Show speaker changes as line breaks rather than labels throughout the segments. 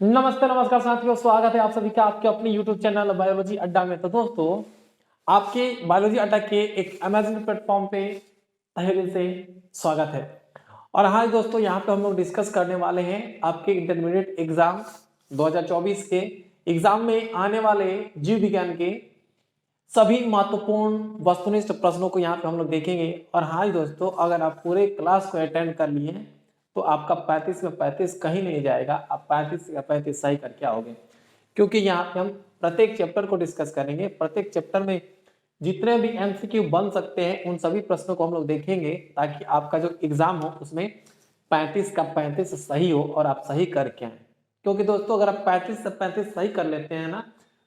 नमस्ते नमस्कार साथियों, स्वागत है आप सभी का आपके अपने YouTube चैनल बायोलॉजी अड्डा में। तो दोस्तों, आपके बायोलॉजी अड्डा के एक अमेजिंग प्लेटफॉर्म पे तहे दिल से स्वागत है। और हाँ दोस्तों, यहाँ पे हम लोग डिस्कस करने वाले हैं आपके इंटरमीडिएट एग्जाम 2024 के एग्जाम में आने वाले जीव विज्ञान के सभी महत्वपूर्ण वस्तुनिष्ठ प्रश्नों को यहाँ पे हम लोग देखेंगे। और हाँ दोस्तों, अगर आप पूरे क्लास को अटेंड कर लिए हैं तो आपका 35 में 35 कहीं नहीं जाएगा, आप 35 या 35 सही करके आओगे। क्योंकि यहाँ पे हम प्रत्येक चैप्टर को डिस्कस करेंगे, प्रत्येक चैप्टर में जितने भी एमसीक्यू बन सकते हैं उन सभी प्रश्नों को हम लोग देखेंगे, ताकि आपका जो एग्जाम हो उसमें 35 का 35 सही हो और आप सही करके आए। क्योंकि दोस्तों, अगर आप 35 से 35 सही कर लेते हैं ना,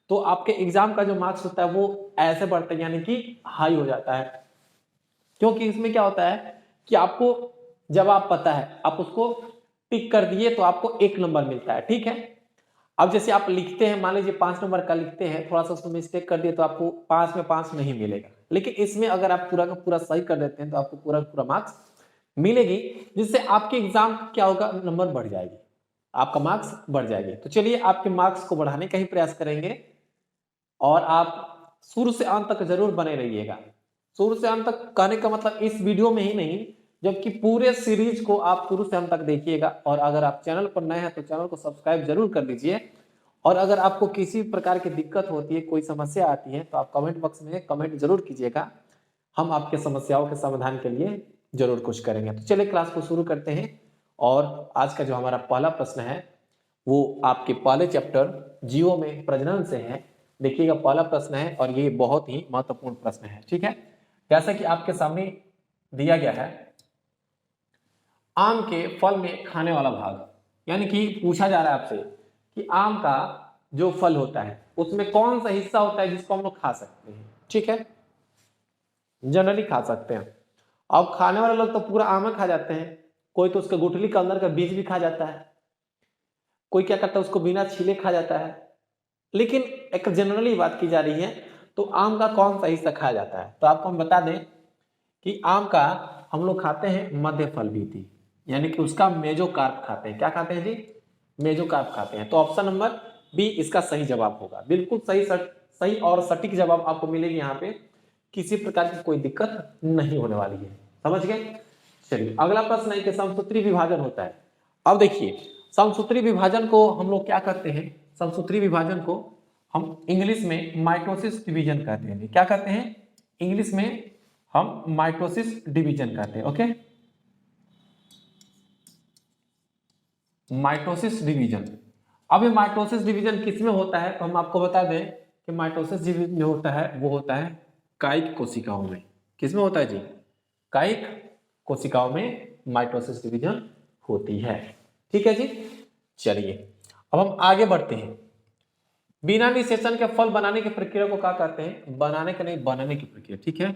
तो आपके एग्जाम का जो मार्क्स होता है वो ऐसे बढ़ता है, यानी कि हाई हो जाता है। क्योंकि इसमें क्या होता है कि आपको जवाब पता है, आप उसको टिक कर दिए तो आपको 1 नंबर मिलता है। ठीक है, अब जैसे आप लिखते हैं, मान लीजिए 5 नंबर का लिखते हैं, थोड़ा सा उसमें मिस्टेक कर दिए तो आपको 5 में 5 नहीं मिलेगा। लेकिन इसमें अगर आप पूरा का पूरा सही कर देते हैं तो आपको पूरा पूरा मार्क्स मिलेगी, जिससे आपके एग्जाम क्या होगा, नंबर बढ़ जाएगी, आपका मार्क्स बढ़ जाएगी। तो चलिए आपके मार्क्स को बढ़ाने का ही प्रयास करेंगे और आप शुरू से अंत तक जरूर बने रहिएगा। शुरू से अंत तक कहने का मतलब इस वीडियो में ही नहीं, जबकि पूरे सीरीज को आप शुरू से अंत तक देखिएगा। और अगर आप चैनल पर नए हैं तो चैनल को सब्सक्राइब जरूर कर लीजिए। और अगर आपको किसी प्रकार की दिक्कत होती है, कोई समस्या आती है, तो आप कमेंट बॉक्स में कमेंट जरूर कीजिएगा, हम आपके समस्याओं के समाधान के लिए जरूर कुछ करेंगे। तो चलिए क्लास को शुरू करते हैं। और आज का जो हमारा पहला प्रश्न है वो आपके पहले चैप्टर जीवों में प्रजनन से है। देखिएगा, पहला प्रश्न है और ये बहुत ही महत्वपूर्ण प्रश्न है। ठीक है, जैसा कि आपके सामने दिया गया है, आम के फल में खाने वाला भाग, यानी कि पूछा जा रहा है आपसे कि आम का जो फल होता है उसमें कौन सा हिस्सा होता है जिसको हम लोग खा सकते हैं। ठीक है, जनरली खा सकते हैं। अब खाने वाले लोग तो पूरा आम खा जाते हैं, कोई तो उसके गुठली के अंदर का बीज भी खा जाता है, कोई क्या करता है उसको बिना छीले खा जाता है। लेकिन एक जनरली बात की जा रही है, तो आम का कौन सा हिस्सा खाया जाता है। तो आपको हम बता दें कि आम का हम लोग खाते हैं मध्य फल भी, यानी कि उसका मेजोकार्प खाते हैं। क्या खाते हैं जी? मेजोकार्प खाते हैं। तो ऑप्शन नंबर बी इसका सही जवाब होगा। बिल्कुल सही, सही और सटीक जवाब आपको मिलेगी यहाँ पे, किसी प्रकार की कोई दिक्कत नहीं होने वाली है। समझ गए? चलिए अगला प्रश्न है कि समसूत्री विभाजन होता है। अब देखिए, समसूत्री विभाजन को हम लोग क्या करते हैं, समसूत्री विभाजन को हम इंग्लिश में माइटोसिस डिवीजन कहते हैं। क्या कहते हैं? इंग्लिश में हम माइटोसिस डिवीजन कहते हैं। Okay, mitosis division. अब ये माइटोसिस डिवीजन किस में होता है, तो हम आपको बता दें कि माइटोसिस डिवीजन जो होता है वो होता है कायिक कोशिकाओं में। किस में होता है जी? कायिक कोशिकाओं में माइटोसिस डिवीजन होती है। ठीक है जी, चलिए अब हम आगे बढ़ते हैं। बिना निषेचन के फल बनाने की प्रक्रिया को क्या कहते हैं? बनाने का नहीं, बनाने की प्रक्रिया। ठीक है,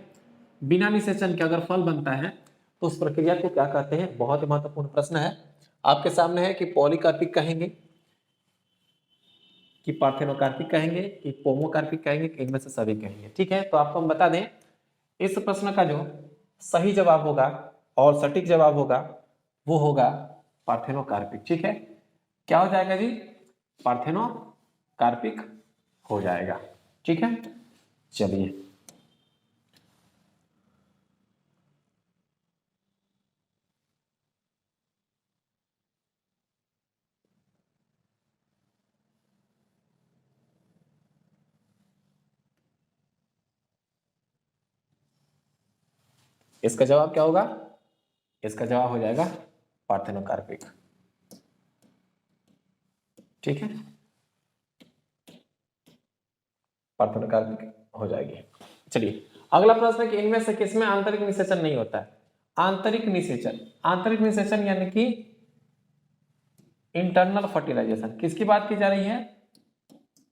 बिना निषेचन के अगर फल बनता है तो उस प्रक्रिया को क्या कहते हैं? बहुत ही महत्वपूर्ण प्रश्न है। आपके सामने है कि पॉलीकार्पिक कहेंगे, कि पार्थेनोकार्पिक कहेंगे, कि पोमोकार्पिक कहेंगे, कि इनमें से सभी कहेंगे। ठीक है, तो आपको हम बता दें इस प्रश्न का जो सही जवाब होगा और सटीक जवाब होगा वो होगा पार्थेनोकार्पिक। ठीक है, क्या हो जाएगा जी? पार्थेनोकार्पिक हो जाएगा। ठीक है, चलिए इसका जवाब क्या होगा? इसका जवाब हो जाएगा पार्थेनोकार्पिक। ठीक है, पार्थेनोकार्पिक हो जाएगी। चलिए अगला प्रश्न है कि इनमें से किसमें आंतरिक निषेचन नहीं होता है? आंतरिक निषेचन, आंतरिक निषेचन यानी कि इंटरनल फर्टिलाइजेशन। किसकी बात की जा रही है?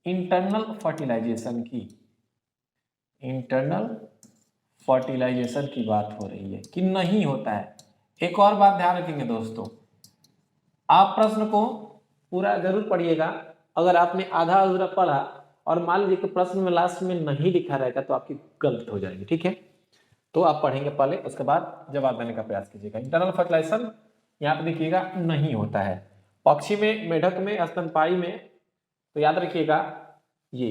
इंटरनल फर्टिलाइजेशन की, इंटरनल फर्टिलाइजेशन की बात हो रही है कि नहीं होता है। एक और बात ध्यान रखेंगे दोस्तों, आप प्रश्न को पूरा जरूर पढ़िएगा। अगर आपने आधा अधूरा पढ़ा और मान लीजिए कि प्रश्न में लास्ट में नहीं लिखा रहेगा तो आपकी गलत हो जाएगी। ठीक है, तो आप पढ़ेंगे पहले, उसके बाद जवाब देने का प्रयास कीजिएगा। इंटरनल फर्टिलाइजेशन यहाँ पे देखिएगा नहीं होता है। पक्षी में, मेढक में, स्तनपायी में, तो याद रखिएगा ये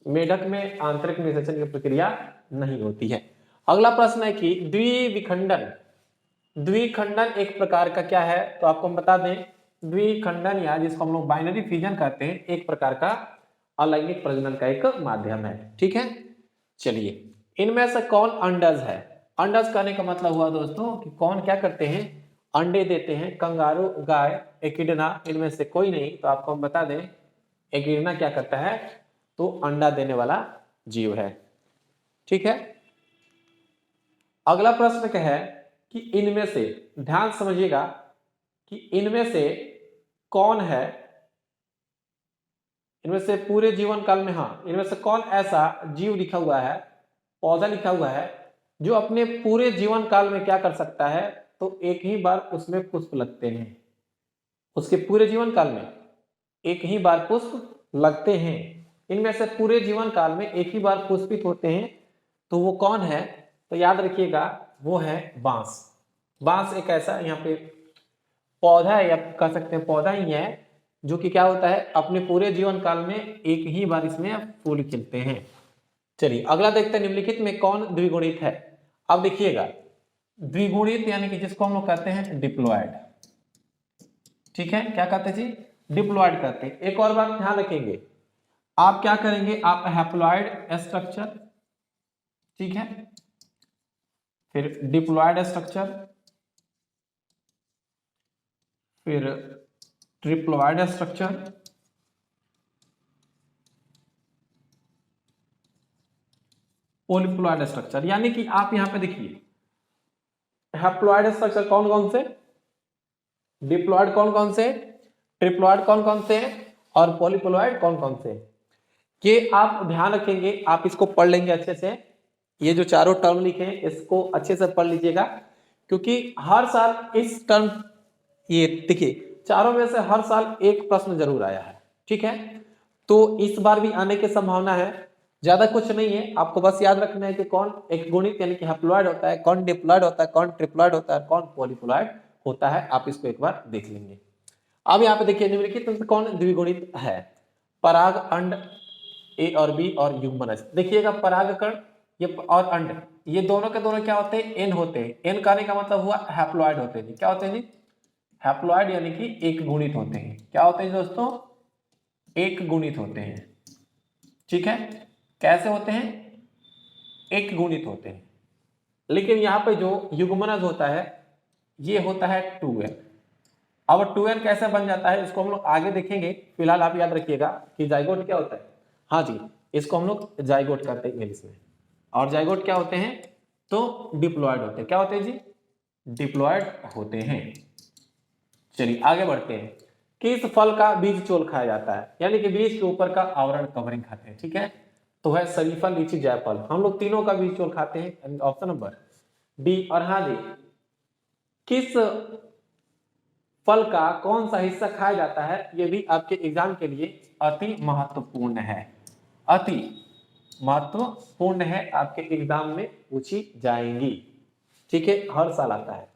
मेढक में आंतरिक निषेचन की प्रक्रिया नहीं होती है। अगला प्रश्न है कि द्विविखंडन, द्विखंडन एक प्रकार का क्या है, तो आपको हम बता दें द्विखंडन या जिसको हम लोग बाइनरी फिजन कहते हैं, एक प्रकार का अलैंगिक प्रजनन का एक माध्यम है। ठीक है, चलिए इनमें से कौन अंडज है? अंडज कहने का मतलब हुआ दोस्तों कि कौन क्या करते हैं, अंडे देते हैं। कंगारू, गाय, एकिडना, इनमें से कोई नहीं। तो आपको हम बता दें एकिडना क्या करता है, तो अंडा देने वाला जीव है। ठीक है, अगला प्रश्न क्या है कि इनमें से, ध्यान समझिएगा कि इनमें से कौन है, इनमें से पूरे जीवन काल में, हाँ, इनमें से कौन ऐसा जीव लिखा हुआ है, पौधा लिखा हुआ है जो अपने पूरे जीवन काल में क्या कर सकता है, तो एक ही बार उसमें पुष्प लगते हैं। उसके पूरे जीवन काल में एक ही बार पुष्प लगते हैं। इनमें से पूरे जीवन काल में एक ही बार पुष्पित होते हैं, तो वो कौन है, तो याद रखिएगा वो है बांस। बांस एक ऐसा यहाँ पे पौधा है, या कह सकते हैं पौधा ही है, जो कि क्या होता है, अपने पूरे जीवन काल में एक ही बार इसमें फूल खिलते हैं। चलिए अगला देखते हैं, निम्नलिखित में कौन द्विगुणित है। अब देखिएगा द्विगुणित यानी कि जिसको हम लोग कहते हैं डिप्लॉयड। ठीक है, क्या कहते हैं जी, डिप्लॉयड कहते हैं। एक और बात ध्यान रखेंगे, आप क्या करेंगे, आप हैप्लॉयड स्ट्रक्चर, ठीक है, फिर डिप्लॉयड स्ट्रक्चर, फिर ट्रिप्लॉयड स्ट्रक्चर, पॉलीप्लॉयड स्ट्रक्चर। यानी कि आप यहां पे देखिए हैप्लॉयड स्ट्रक्चर कौन कौन से, डिप्लॉयड कौन कौन से, ट्रिप्लॉयड कौन कौन से, और पॉलीप्लॉयड कौन कौन से, ये आप ध्यान रखेंगे। आप इसको पढ़ लेंगे अच्छे से, ये जो चारों टर्म लिखे हैं इसको अच्छे से पढ़ लीजिएगा, क्योंकि हर साल इस टर्म, ये देखिए चारों में से हर साल एक प्रश्न जरूर आया है। ठीक है, तो इस बार भी आने की संभावना है, ज्यादा कुछ नहीं है, आपको बस याद रखना है कि कौन एक गुणित यानी कि हैप्लॉयड होता है, कौन डिप्लॉयड होता है, कौन ट्रिप्लॉयड होता है, कौन पॉलीप्लॉयड होता है। आप इसको एक बार देख लेंगे। अब यहाँ पे देखिए निम्नलिखित में से कौन द्विगुणित है, पराग, अंड, ए और बी और युग्मनज। देखिएगा परागकण ये और अंड, ये दोनों के दोनों क्या होते हैं, एन होते हैं। एन कहने का मतलब हुआ हैप्लॉयड होते हैं। क्या होते हैं जी, हैप्लॉयड यानी कि एक गुणित होते हैं। क्या होते हैं दोस्तों, एक गुणित होते हैं। ठीक है, कैसे होते हैं, एक गुणित होते हैं। लेकिन यहाँ पे जो युग्मनज होता है ये होता है 2n। अब 2n कैसे बन जाता है इसको हम लोग आगे देखेंगे। फिलहाल आप याद रखिएगा कि जाइगोट क्या होता है, हाँ जी, इसको हम लोग जाइगोट कहते हैं इंग्लिश में। और जाइगोट क्या होते हैं, तो डिप्लॉयड होते हैं। क्या होते हैं जी, डिप्लॉयड होते हैं। चलिए आगे बढ़ते हैं। किस फल का बीज चोल खाया जाता है, यानी कि बीज के ऊपर का आवरण, कवरिंग खाते हैं। ठीक है, तो है शरीफा, लीची, जायफल। हम लोग तीनों का बीज चोल खाते हैं, ऑप्शन नंबर डी। और हाँ जी, किस फल का कौन सा हिस्सा खाया जाता है, ये भी आपके एग्जाम के लिए अति महत्वपूर्ण है, अति महत्वपूर्ण है, आपके एग्जाम में पूछी जाएंगी। ठीक है, हर साल आता है।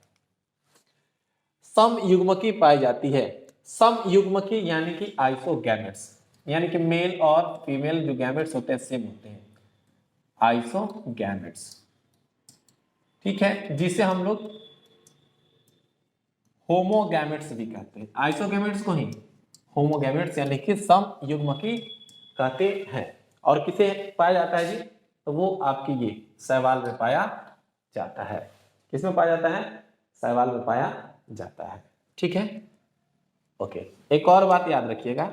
समयुग्मकी पाई जाती है। समयुग्मकी यानी कि आइसोगैमेट्स, यानी कि मेल और फीमेल जो गैमेट्स होते हैं सेम होते हैं, आइसोगैमेट्स। ठीक है, जिसे हम लोग होमोगैमेट्स भी कहते हैं। आइसोगैमेट्स को ही होमोगैमेट्स यानी कि समयुग्मकी कहते हैं। और किसे पाया जाता है जी, तो वो आपकी ये शैवाल में पाया जाता है। किसमें पाया जाता है, शैवाल में पाया जाता है। ठीक है, ओके। एक और बात याद रखिएगा,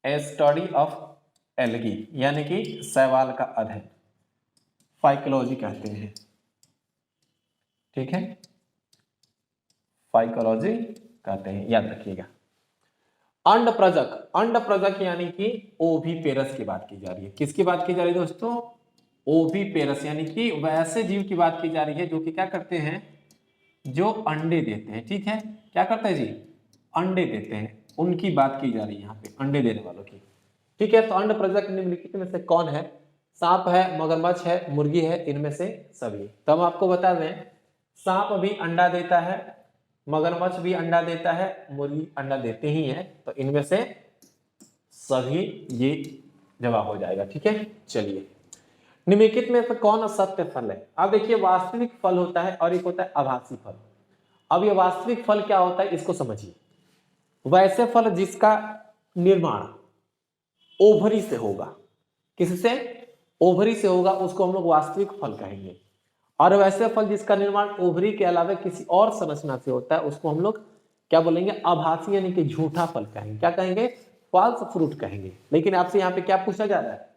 ए स्टडी ऑफ एल्गी यानी कि शैवाल का अध्ययन, फाइकोलॉजी कहते हैं। ठीक है, फाइकोलॉजी कहते हैं, याद रखिएगा। अंड प्रजक, अंड प्रजक यानी कि ओविपेरस की बात की जा रही है। किसकी बात की जा रही है दोस्तों, ओविपेरस, यानी कि वैसे जीव की बात की जा रही है जो कि क्या करते हैं, जो अंडे देते हैं। ठीक है, क्या करते हैं जी, अंडे देते हैं, उनकी बात की जा रही है यहाँ पे, अंडे देने वालों की। ठीक है, तो अंड प्रजक निम्नलिखित में से कौन है, सांप है, मगरमच्छ है, मुर्गी है, इनमें से सभी। तो हम आपको बता दें सांप भी अंडा देता है, मगरमच्छ भी अंडा देता है, मुर्गी अंडा देते ही है, तो इनमें से सभी ये जवाब हो जाएगा। ठीक है, चलिए निम्नलिखित में से कौन असत्य फल है? अब देखिए वास्तविक फल होता है और एक होता है आभासी फल। अब ये वास्तविक फल क्या होता है इसको समझिए। वैसे फल जिसका निर्माण ओवरी से होगा, किससे? ओवरी से होगा, उसको हम लोग वास्तविक फल कहेंगे। और वैसे फल जिसका निर्माण ओवरी के अलावा किसी और संरचना से होता है उसको हम लोग क्या बोलेंगे? आभासी यानी कि झूठा फल कहेंगे। क्या कहेंगे? फॉल्स फ्रूट कहेंगे। लेकिन आपसे यहाँ पे क्या पूछा जा रहा है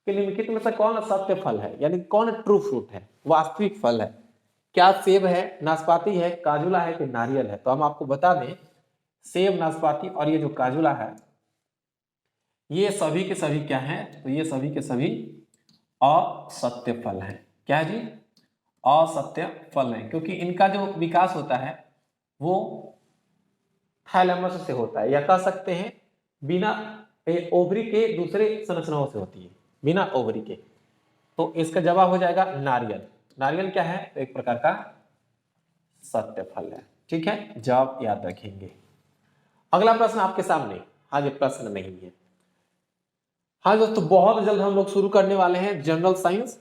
कि निम्नलिखित में से कौन सत्य फल है, यानी कौन ट्रू फ्रूट है, वास्तविक फल है? क्या सेब है, नाशपाती है, काजुला है कि नारियल है? तो हम आपको बता दें सेब, नाशपाती और ये जो काजुला है ये सभी के सभी क्या हैं? तो ये सभी के सभी असत्य फल हैं। क्या है जी? असत्य फल है, क्योंकि इनका जो विकास होता है वो थैलेमस से होता है, या कह सकते हैं बिना ओवरी के दूसरे संरचनाओं से होती है, बिना ओवरी के। तो इसका जवाब हो जाएगा नारियल। नारियल क्या है? तो एक प्रकार का सत्य फल है। ठीक है, जवाब याद रखेंगे। अगला प्रश्न आपके सामने। हाँ, ये प्रश्न नहीं है। हाँ दोस्तों, बहुत जल्द हम लोग शुरू करने वाले हैं जनरल साइंस।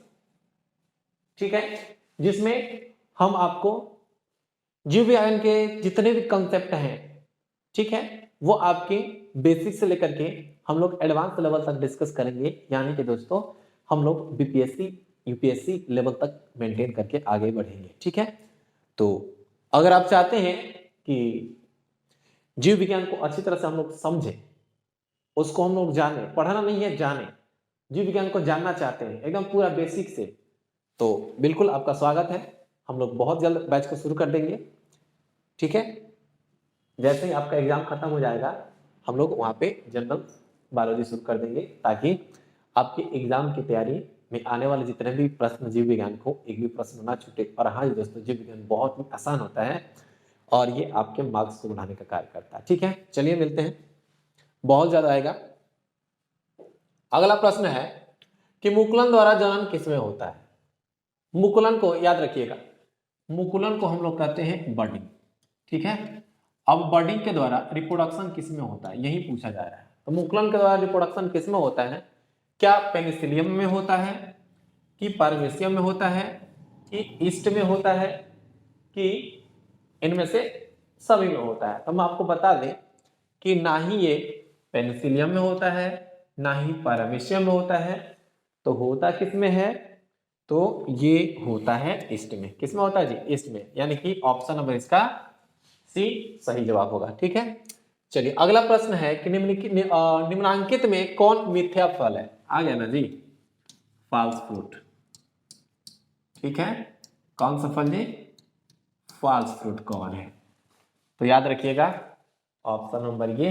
ठीक है, जिसमें हम आपको जीव विज्ञान के जितने भी कंसेप्ट हैं, ठीक है, वो आपके बेसिक से लेकर के हम लोग एडवांस लेवल तक डिस्कस करेंगे। यानी कि दोस्तों हम लोग बीपीएससी यूपीएससी लेवल तक मेंटेन करके आगे बढ़ेंगे। ठीक है, तो अगर आप चाहते हैं कि जीव विज्ञान को अच्छी तरह से हम लोग समझें, उसको हम लोग जाने, पढ़ना नहीं है जाने, जीव विज्ञान को जानना चाहते हैं एकदम पूरा बेसिक से, तो बिल्कुल आपका स्वागत है। हम लोग बहुत जल्द बैच को शुरू कर देंगे। ठीक है, जैसे ही आपका एग्जाम खत्म हो जाएगा हम लोग वहाँ पे जनरल बायोलॉजी शुरू कर देंगे, ताकि आपके एग्जाम की तैयारी में आने वाले जितने भी प्रश्न जीव विज्ञान को एक भी प्रश्न ना छूटे। और हाँ दोस्तों, जीव विज्ञान बहुत ही आसान होता है और ये आपके मार्क्स को बढ़ाने का कार्य करता है। ठीक है, चलिए मिलते हैं, बहुत ज्यादा आएगा। अगला प्रश्न है कि मुकुलन द्वारा जनन किसमें होता है? मुकुलन को याद रखिएगा, मुकुलन को हम लोग कहते हैं बर्डिंग। ठीक है, अब बर्डिंग के द्वारा रिप्रोडक्शन किसमें होता है, यही पूछा जा रहा है। तो मुकुलन के द्वारा रिप्रोडक्शन किसमें होता है? क्या पेनिसिलियम में होता है, कि पारमेसियम में होता है, कि ईस्ट में होता है, कि इनमें से सभी में होता है? तो हम आपको बता दें कि ना ही ये पेनिसिलियम में होता है, ना ही पारमेसियम में होता है। तो होता किसमें है? तो ये होता है ईस्ट में। किसमें होता है जी? ईस्ट में, यानी कि ऑप्शन नंबर इसका सी सही जवाब होगा। ठीक है, चलिए अगला प्रश्न है कि निम्नांकित में कौन मिथ्या फल है? आ गया ना जी, फॉल्स फ्रूट। ठीक है, कौन सा फल जी? फॉल्स फ्रूट कौन है? तो याद रखिएगा ऑप्शन नंबर ये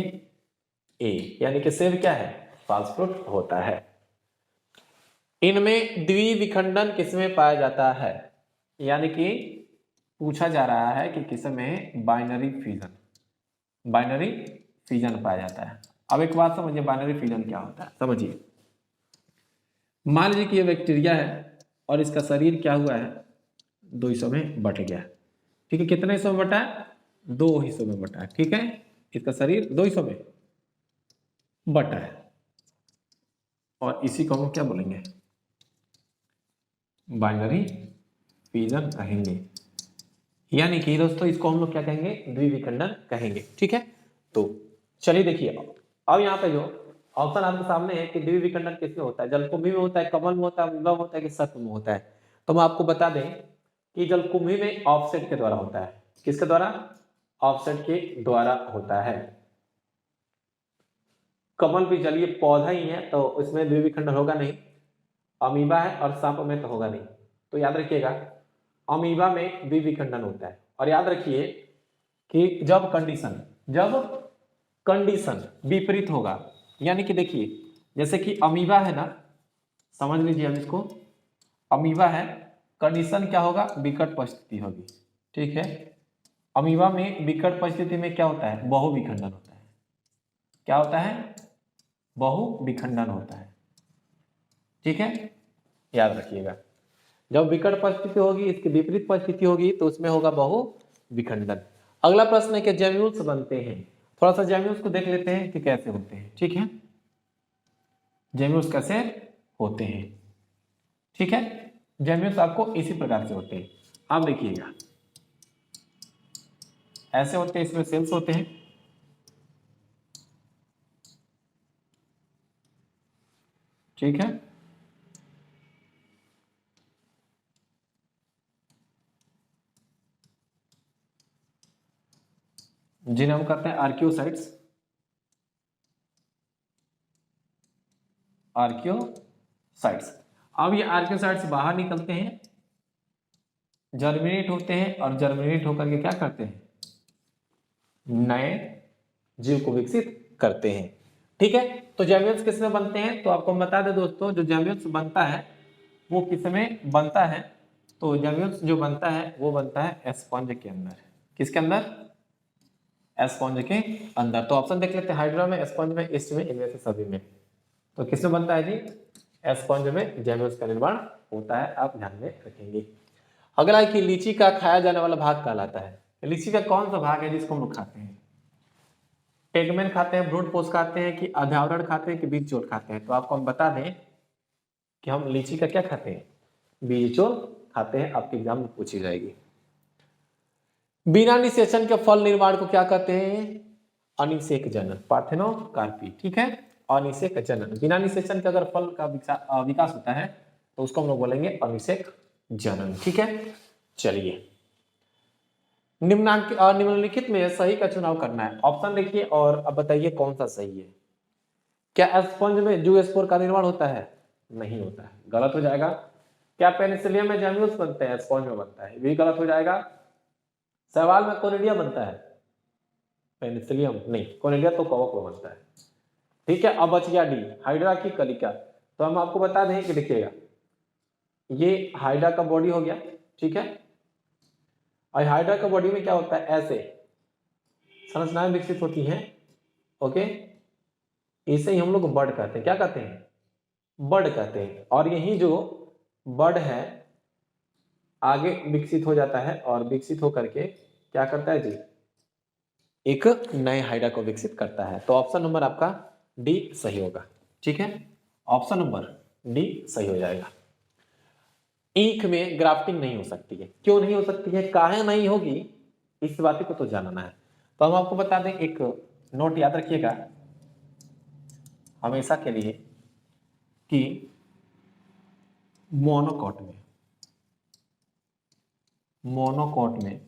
ए, यानी कि सेब क्या है? फॉल्स फ्रूट होता है। इनमें द्विविखंडन किसमें पाया जाता है? यानी कि पूछा जा रहा है कि किसमें बाइनरी फिजन, बाइनरी फिजन पाया जाता है। अब एक बात समझिए, बाइनरी फिजन क्या होता है समझिए। मान लीजिए कि ये बैक्टीरिया है और इसका शरीर क्या हुआ है? दो हिस्सों में बट गया। ठीक है, कितने हिस्सों में बटा है? दो हिस्सों में बटा है। ठीक है, इसका शरीर दो हिस्सों में बटा है और इसी को हम क्या बोलेंगे? बाइनरी फिजन कहेंगे। यानी कि दोस्तों इसको हम लोग क्या कहेंगे? द्विविखंडन कहेंगे। ठीक है, तो चलिए देखिए अब यहाँ पे जो ऑप्शन आपके सामने है कि द्विविखंडन किसमें होता है? जलकुंभी में होता है, कमल में होता है, अमीबा में होता है कि सत्व में होता है? तो हम आपको बता दें कि जलकुंभी में ऑफसेट के द्वारा होता है। किसके द्वारा? ऑफसेट के द्वारा होता है। कमल भी जलीय पौधा ही है तो उसमें द्विविखंडन होगा नहीं। अमीबा है और सांप में तो होगा नहीं। तो याद रखिएगा अमीबा में द्विविखंडन होता है। और याद रखिए कि जब कंडीशन विपरीत होगा, यानी कि देखिए जैसे कि अमीबा है ना, समझ लीजिए हम इसको, अमीबा है, कंडीशन क्या होगा? विकट परिस्थिति होगी। ठीक है, अमीबा में विकट परिस्थिति में क्या होता है? बहुविखंडन होता है। क्या होता है? बहुविखंडन होता है। ठीक है, याद रखिएगा जब विकट परिस्थिति होगी, इसकी विपरीत परिस्थिति होगी तो उसमें होगा बहुविखंडन। अगला प्रश्न है कि जेम्यूल्स बनते हैं, थोड़ा सा जेम्यूल्स को देख लेते हैं कि कैसे होते हैं। ठीक है, जेम्यूल्स कैसे होते हैं। ठीक है, जेम्यूल्स आपको इसी प्रकार से होते हैं। आप देखिएगा ऐसे होते हैं, इसमें सेल्स होते हैं। ठीक है, जिन्हें हम कहते हैं आर्कियोसाइट्स। आर्कियोसाइट्स, अब ये आर्कियोसाइट्स बाहर निकलते हैं, जर्मिनेट होते हैं, और जर्मिनेट होकर के क्या करते हैं, नए जीव को विकसित करते हैं। ठीक है, तो जेम्यूल्स किसमें बनते हैं, तो आपको हम बता दें दोस्तों, जो जेम्यूल्स बनता है वो किसमें बनता है, तो जेम्यूल्स जो बनता है वो बनता है स्पंज के अंदर। किसके अंदर, स्पंज के अंदर। तो ऑप्शन देख लेते हैं, हाइड्रा में, स्पंज में, ईस्ट में, इनमें से सभी में। तो किसमें बनता है जी, स्पंज में जेम्यूल्स का निर्माण होता है, आप ध्यान में रखेंगे। अगला है कि लीची का खाया जाने वाला भाग कहलाता है। लीची का कौन सा भाग है जिसको हम लोग खाते हैं, टेगमेन खाते हैं, ब्रूट पोस्ट खाते हैं, कि अध्यावरण खाते हैं, कि बीज चोट खाते हैं। तो आपको हम बता दें कि हम लीची का क्या खाते हैं, बीज चोट खाते हैं, आपके एग्जाम में पूछी जाएगी। बिना निषेचन के फल निर्माण को क्या कहते हैं, अनिषेक जनन, पार्थेनोकार्पी। ठीक है, अनिषेक जनन, बिना निषेचन के अगर फल का विकास होता है तो उसको हम लोग बोलेंगे अनिषेक जनन। ठीक है, चलिए निम्नलिखित में सही का चुनाव करना है। ऑप्शन देखिए और अब बताइए कौन सा सही है। क्या स्पंज में जूस्पोर का निर्माण होता है, नहीं होता है, गलत हो जाएगा। क्या पेनिसिलियम में जेम्यूल्स बनते हैं, स्पंज में बनता है, भी गलत हो जाएगा। सवाल में कोनिडिया बनता है, पेनिसिलियम नहीं, कोनिडिया तो कवक में बनता है। ठीक है, अब बच गया डी, हाइड्रा की कलिका। तो हम आपको बता दें कि देखिएगा ये हाइड्रा का बॉडी हो गया। ठीक है, और हाइड्रा का बॉडी में क्या होता है, ऐसे संरचनाएं विकसित होती हैं। ओके, इसे ही हम लोग बर्ड कहते हैं, क्या कहते हैं, बर्ड कहते हैं। और यही जो बर्ड है आगे विकसित हो जाता है, और विकसित होकर के क्या करता है जी, एक नए हाइड्रा को विकसित करता है। तो ऑप्शन नंबर आपका डी सही होगा। ठीक है, ऑप्शन नंबर डी सही हो जाएगा। ईख में ग्राफ्टिंग नहीं हो सकती है, क्यों नहीं हो सकती है, काहे नहीं होगी, इस बात को तो जानना है। तो हम आपको बता दें, एक नोट याद रखिएगा हमेशा के लिए कि मोनोकॉट में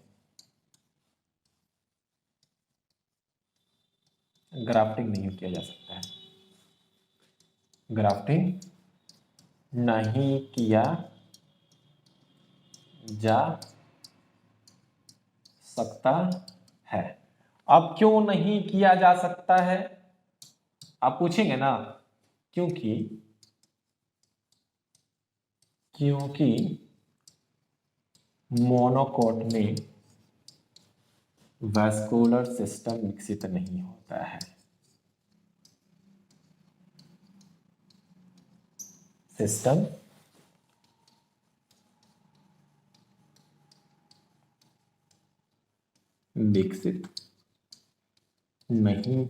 ग्राफ्टिंग नहीं किया जा सकता है, ग्राफ्टिंग नहीं किया जा सकता है। अब क्यों नहीं किया जा सकता है, आप पूछेंगे ना, क्योंकि मोनोकॉट में वैस्कुलर सिस्टम विकसित नहीं होता है। सिस्टम विकसित नहीं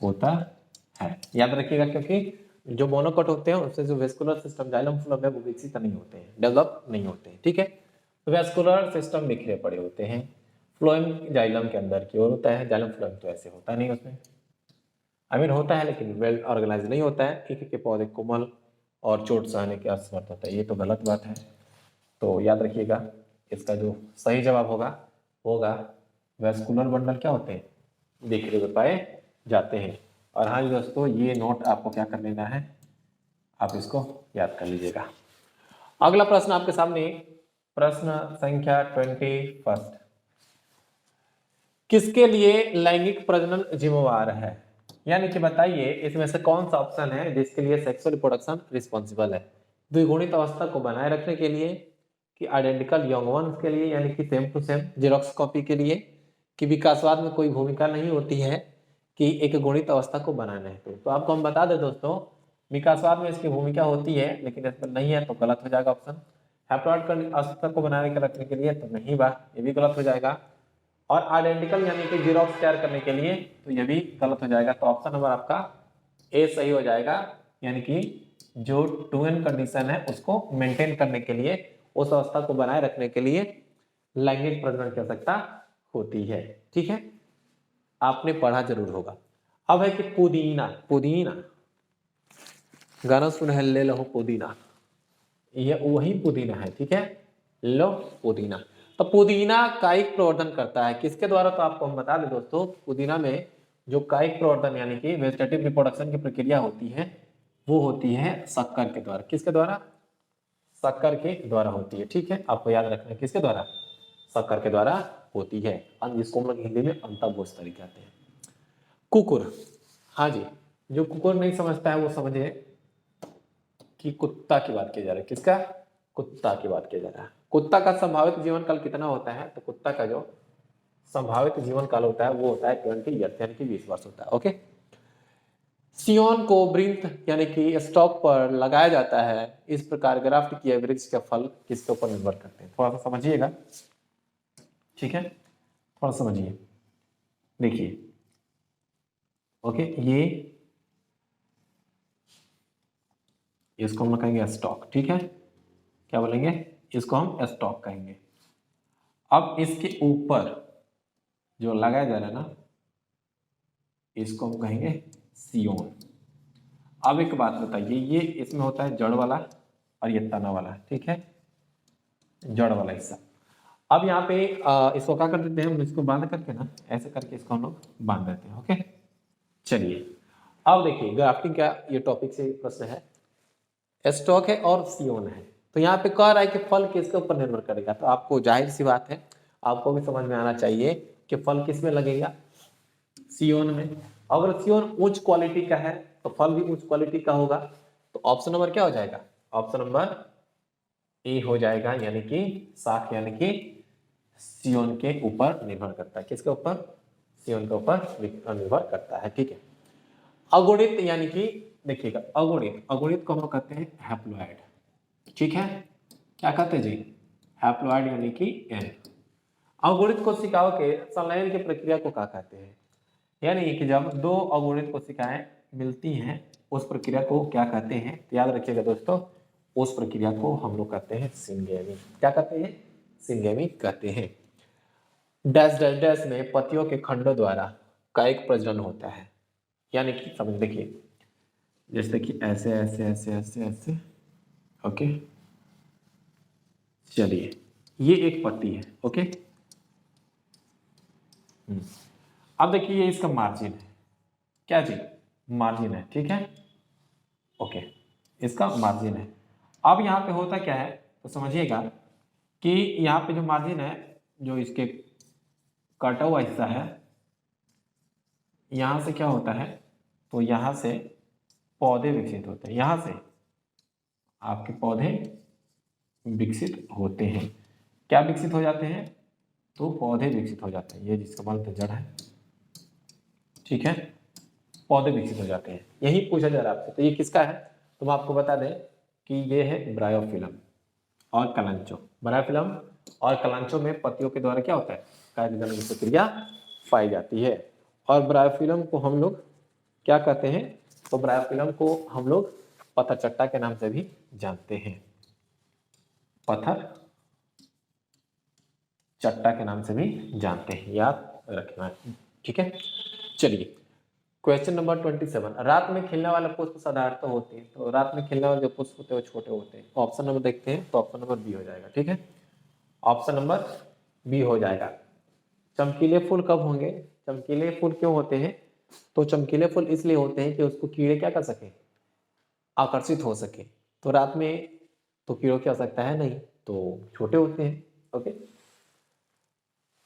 होता है, याद रखिएगा, क्योंकि जो मोनोकॉट होते हैं उससे जो वेस्कुलर सिस्टम जाइलम फ्लोएम है वो विकसित नहीं होते हैं, डेवलप नहीं होते हैं। ठीक है, तो वेस्कुलर सिस्टम बिखरे पड़े होते हैं, फ्लोएम जाइलम के अंदर की ओर होता है, जाइलम फ्लोएम तो ऐसे होता नहीं उसमें, होता है लेकिन वेल ऑर्गेनाइज नहीं होता है। एक एक के पौधे कोमल और चोट सहने के असमर्थ होता है, ये तो गलत बात है। तो याद रखिएगा इसका जो सही जवाब होगा वेस्कुलर बंडल क्या होते हैं, बिखरे हुए पाए जाते हैं। और हाँ दोस्तों, ये नोट आपको क्या कर लेना है, आप इसको याद कर लीजिएगा। अगला प्रश्न आपके सामने, प्रश्न संख्या 21। किसके लिए लैंगिक प्रजनन जिम्मेवार है, यानी कि बताइए इसमें से कौन सा ऑप्शन है जिसके लिए सेक्सुअल रिप्रोडक्शन रिस्पॉन्सिबल है, द्विगुणित अवस्था को बनाए रखने के लिए, कि आइडेंटिकल यंग वंस के लिए यानी कि same to same xerox copy के लिए, कि विकासवाद में कोई भूमिका नहीं होती है, कि एक गुणित अवस्था को बनाना है। तो आपको हम बता दें दोस्तों, विकासवाद में इसकी भूमिका होती है लेकिन इस पर नहीं है, तो गलत हो जाएगा ऑप्शन। हैप्लॉइड अस्तर को बनाने के रखने के लिए तो नहीं बा, ये भी गलत हो जाएगा। और आइडेंटिकल यानी कि जीरोक्स तैयार करने के लिए तो ये भी गलत हो जाएगा। तो ऑप्शन नंबर आपका ए सही हो जाएगा, यानी कि जो 2n कंडीशन है उसको मेंटेन करने के लिए, उस अवस्था को बनाए रखने के लिए लैंगिक प्रजनन की आवश्यकता होती है। ठीक है, आपने पढ़ा जरूर होगा। अब है कि पुदीना, पुदीना गाना सुन है ले लो पुदीना, ये वही पुदीना है। ठीक है, लो पुदीना। तो पुदीना कायिक प्रवर्धन करता है किसके द्वारा? तो आपको हम बता दें दोस्तों, पुदीना में जो कायिक प्रवर्धन यानी कि वेजिटेटिव रिप्रोडक्शन की प्रक्रिया होती है वो होती है शक्कर के द्वारा। किसके द्वारा? शक्कर के द्वारा होती है। ठीक है, आपको याद रखना है किसके द्वारा? शक्कर के द्वारा होती है, जिसको हम लोग हिंदी में अंतःभोजतरी कहते हैं। कुकुर, हाँ जी, जो कुकुर नहीं समझता है वो समझे कि कुत्ता की बात की जा रही है। किसका? कुत्ता की बात किया जा रहा है। कुत्ता का संभावित जीवन काल कितना होता है? तो कुत्ता का जो संभावित जीवन काल होता है वो होता है 20 ईयर्स यानी कि 20 वर्ष होता है। ओके, सियोन को वृंत यानी कि स्टॉक पर लगाया जाता है। इस प्रकार ग्राफ्ट किए वृक्ष के फल किसके ऊपर निर्भर करते हैं? थोड़ा सा समझिएगा। ठीक है, थोड़ा समझिए, देखिए। ओके, ये इसको हम कहेंगे स्टॉक। ठीक है, क्या बोलेंगे? इसको हम स्टॉक कहेंगे। अब इसके ऊपर जो लगाया जा रहा है ना, इसको हम कहेंगे सियोन। अब एक बात बताइए, ये इसमें होता है जड़ वाला और ये तना वाला। ठीक है, जड़ वाला हिस्सा। अब यहाँ पे इसको क्या कर देते हैं हम, इसको बांध करके ना, ऐसे करके इसको हम लोग बांध देते हैं। ओके, चलिए अब देखिए ग्राफ्टिंग का ये टॉपिक से प्रश्न है, स्टॉक है और सियोन है। तो यहाँ पे कह रहा है कि फल किसके ऊपर निर्भर करेगा। तो आपको जाहिर सी बात है, आपको भी समझ में आना चाहिए कि फल किस में लगेगा? सियोन में। अगर सियोन उच्च क्वालिटी का है तो फल भी उच्च क्वालिटी का होगा। तो ऑप्शन नंबर क्या हो जाएगा? ऑप्शन नंबर ए हो जाएगा, यानी कि शाख यानी कि सियोन के ऊपर निर्भर करता है। किसके ऊपर? सियोन के ऊपर निर्भर करता है। ठीक है, अगुणित यानी कि देखिएगा, अगुणित, अगुणित को हम कहते हैं हैप्लॉइड। ठीक है, क्या कहते हैं जी? हैप्लॉइड यानी कि एन। अगुणित कोशिकाओं के संलयन की प्रक्रिया को क्या कहते हैं? यानी कि जब दो अगुणित कोशिकाएं मिलती हैं उस प्रक्रिया को क्या कहते हैं? तो याद रखिएगा दोस्तों, उस प्रक्रिया को हम लोग कहते हैं सिंगेमी। क्या कहते हैं? सिंगेमी कहते हैं। डैश डैश डैश में पतियों के खंडों द्वारा कायिक प्रजनन होता है। यानी कि समझ देखिए, जैसे कि ऐसे ऐसे ऐसे ऐसे ऐसे। ओके, चलिए ये एक पत्ती है। ओके, अब देखिए ये इसका मार्जिन है। क्या जी? मार्जिन है। ठीक है, ओके, इसका मार्जिन है। अब यहाँ पे होता क्या है तो समझिएगा कि यहाँ पे जो मार्जिन है, जो इसके कटा हुआ हिस्सा है, यहाँ से क्या होता है तो यहाँ से पौधे विकसित होते हैं। यहाँ से आपके पौधे विकसित होते हैं। क्या विकसित हो जाते हैं? तो पौधे विकसित हो जाते हैं। ये जिसका बोलते जड़ है। ठीक है, पौधे विकसित हो जाते हैं। यही पूछा जा रहा है आपसे। तो ये किसका है? तो मैं आपको बता दें कि ये है ब्रायोफिलम और कलांचो। ब्रायोफिलम और कलांचो में पत्तियों के द्वारा क्या होता है? कायिक जनन की प्रक्रिया पाई जाती है। और ब्रायोफिलम को हम लोग क्या कहते हैं? तो ब्रायोफिलम को हम लोग पत्थर चट्टा के नाम से भी जानते हैं। पत्थर चट्टा के नाम से भी जानते हैं, याद रखना है। ठीक है, चलिए क्वेश्चन नंबर 27। रात में खिलने वाले पुष्प साधारणतः होते हैं। तो रात में खिलने वाले जो पुष्प होते हैं वो छोटे होते हैं। ऑप्शन नंबर देखते हैं, तो ऑप्शन नंबर बी हो जाएगा। ठीक है, ऑप्शन नंबर बी हो जाएगा। चमकीले फूल कब होंगे? चमकीले फूल क्यों होते हैं? तो चमकीले फूल इसलिए होते हैं कि उसको कीड़े क्या कर सके? आकर्षित हो सके। तो रात में तो कीड़ों की आवश्यकता है नहीं, तो छोटे होते हैं। ओके,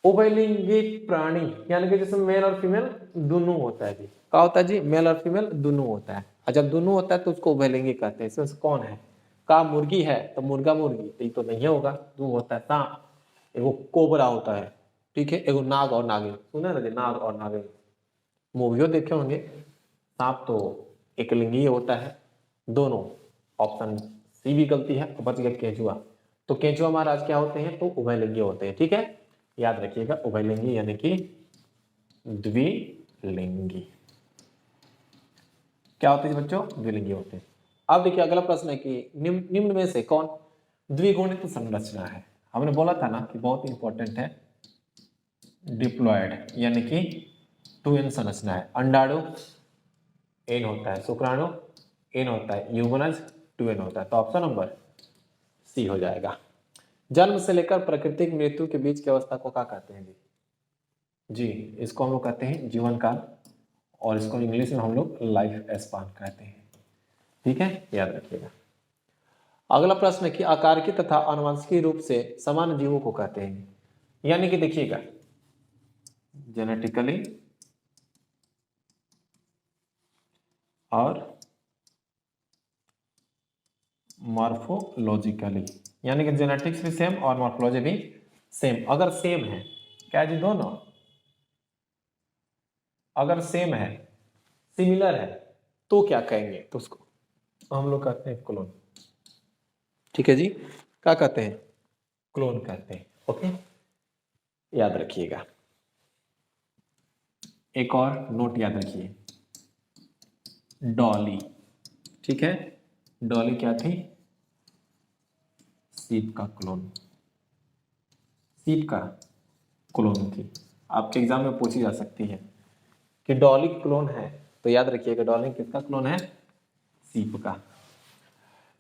उभयलिंगी प्राणी यानी कि जिसमें मेल और फीमेल दोनों होता है जी। क्या होता है जी? मेल और फीमेल दोनों होता है। और जब दोनों होता है तो उसको उभयलिंगी कहते हैं। इसमें से कौन है? का मुर्गी है तो मुर्गा मुर्गी तो ये तो नहीं होगा। दो होता है सांप, एगो कोबरा होता है। ठीक है, एगो नाग और नागिन। सुना ना जी, नाग और नागिन मूवियों देखे होंगे। सांप तो एकलिंगी होता है। दोनों, ऑप्शन सी भी गलती है, बच गया केंचुआ। तो केंचुआ महाराज क्या होते हैं? तो उभयलिंगी होते हैं। ठीक है, याद रखिएगा, उभयलिंगी यानी कि द्विलिंगी। क्या होते हैं बच्चों? द्विलिंगी होते हैं। अब देखिए अगला प्रश्न है कि निम्न में से कौन द्विगुणित संरचना है? हमने बोला था ना कि बहुत इंपॉर्टेंट है, डिप्लॉयड यानी कि 2n संरचना है। अंडाणु n होता है, शुक्राणु n होता है, युग्मनज 2n होता है। तो ऑप्शन नंबर सी हो जाएगा। जन्म से लेकर प्राकृतिक मृत्यु के बीच की अवस्था को क्या कहते हैं जी? इसको हम लोग कहते हैं जीवन काल, और इसको इंग्लिश में हम लोग लाइफ स्पान कहते हैं। ठीक है, याद रखिएगा। अगला प्रश्न है कि आकारिकी तथा आनुवंशिकी रूप से समान जीवों को कहते हैं। यानी कि देखिएगा, जेनेटिकली और मॉर्फोलॉजिकली, यानी कि जेनेटिक्स भी सेम और मॉर्फोलॉजी भी सेम। अगर सेम है, क्या जी दोनों? अगर सेम है, सिमिलर है, तो क्या कहेंगे? तो उसको हम लोग कहते हैं क्लोन। ठीक है जी, क्या कहते हैं? क्लोन कहते हैं। ओके, याद रखिएगा। एक और नोट याद रखिए, डॉली। ठीक है, डॉली क्या थी? सीप का क्लोन, सीप का क्लोन थी। आपके एग्जाम में पूछी जा सकती है कि डॉली क्लोन है, तो याद रखिएगा डॉली किसका क्लोन है? सीप का।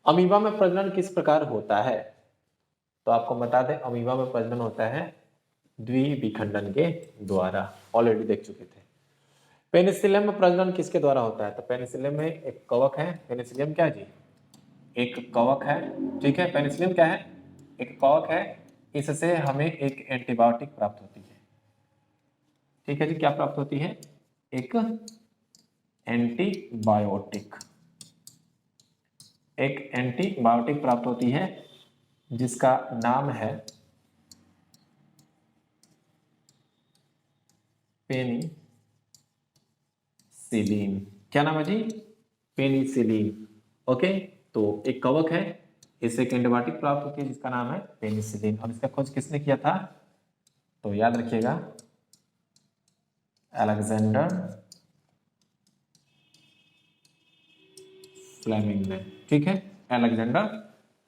अमीबा में प्रजनन किस प्रकार होता है? तो आपको बता दें, अमीबा में प्रजनन होता है द्विविखंडन के द्वारा, ऑलरेडी देख चुके थे। पेनिसिलियम में प्रजनन किसके द्वारा होता है? तो पेनिसिलियम में एक कवक है। पेनिसिलियम क्या जी? एक कवक है। ठीक है, पेनिसिलियम क्या है? एक कवक है। इससे हमें एक एंटीबायोटिक प्राप्त होती है। ठीक है जी, क्या प्राप्त होती है? एक एंटीबायोटिक, एक एंटीबायोटिक प्राप्त होती है जिसका नाम है पेनिसिलिन। क्या नाम है जी? पेनिसिलिन। ओके, तो एक कवक है, इससे एक एंटीबायोटिक प्राप्त होती है जिसका नाम है पेनिसिलिन। और इसका खोज किसने किया था? तो याद रखिएगा, अलेक्जेंडर फ्लेमिंग ने। ठीक है, अलेक्जेंडर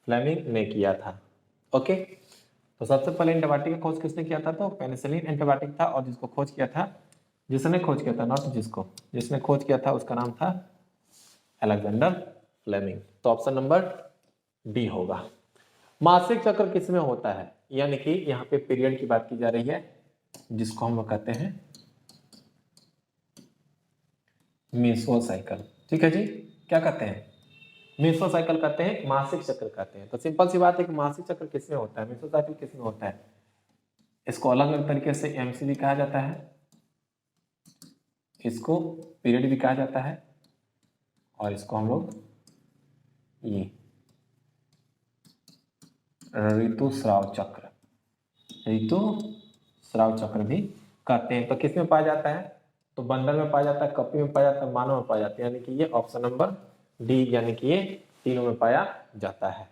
फ्लेमिंग ने किया था। ओके, तो सबसे पहले एंटीबायोटिक का खोज किसने किया था? तो पेनिसिलिन एंटीबायोटिक था, और जिसको खोज किया था, जिसने खोज किया था, नॉट जिसको, जिसने खोज किया था उसका नाम था अलेक्जेंडर फ्लेमिंग। तो ऑप्शन नंबर डी होगा। मासिक चक्र किसमें होता है? यानी कि यहाँ पे पीरियड की बात की जा रही है, जिसको हम लोग कहते हैं मेसोसाइकिल। ठीक है जी, क्या कहते हैं? मेसोसाइकिल कहते हैं, मासिक चक्र कहते हैं। तो सिंपल सी बात है कि मासिक चक्र किसमें होता है, मेसोसाइकिल किसमें होता है? इसको अलग अलग तरीके से एमसी भी कहा जाता है, इसको पीरियड भी कहा जाता है, और इसको हम लोग ये ऋतुस्राव चक्र, ऋतुस्राव चक्र भी कहते हैं। तो किस में पाया जाता है? तो बंदर में पाया जाता है, कपी में पाया जाता है, मानव में पाया जाता है। यानी कि ये ऑप्शन नंबर डी, यानी कि ये तीनों में पाया जाता है।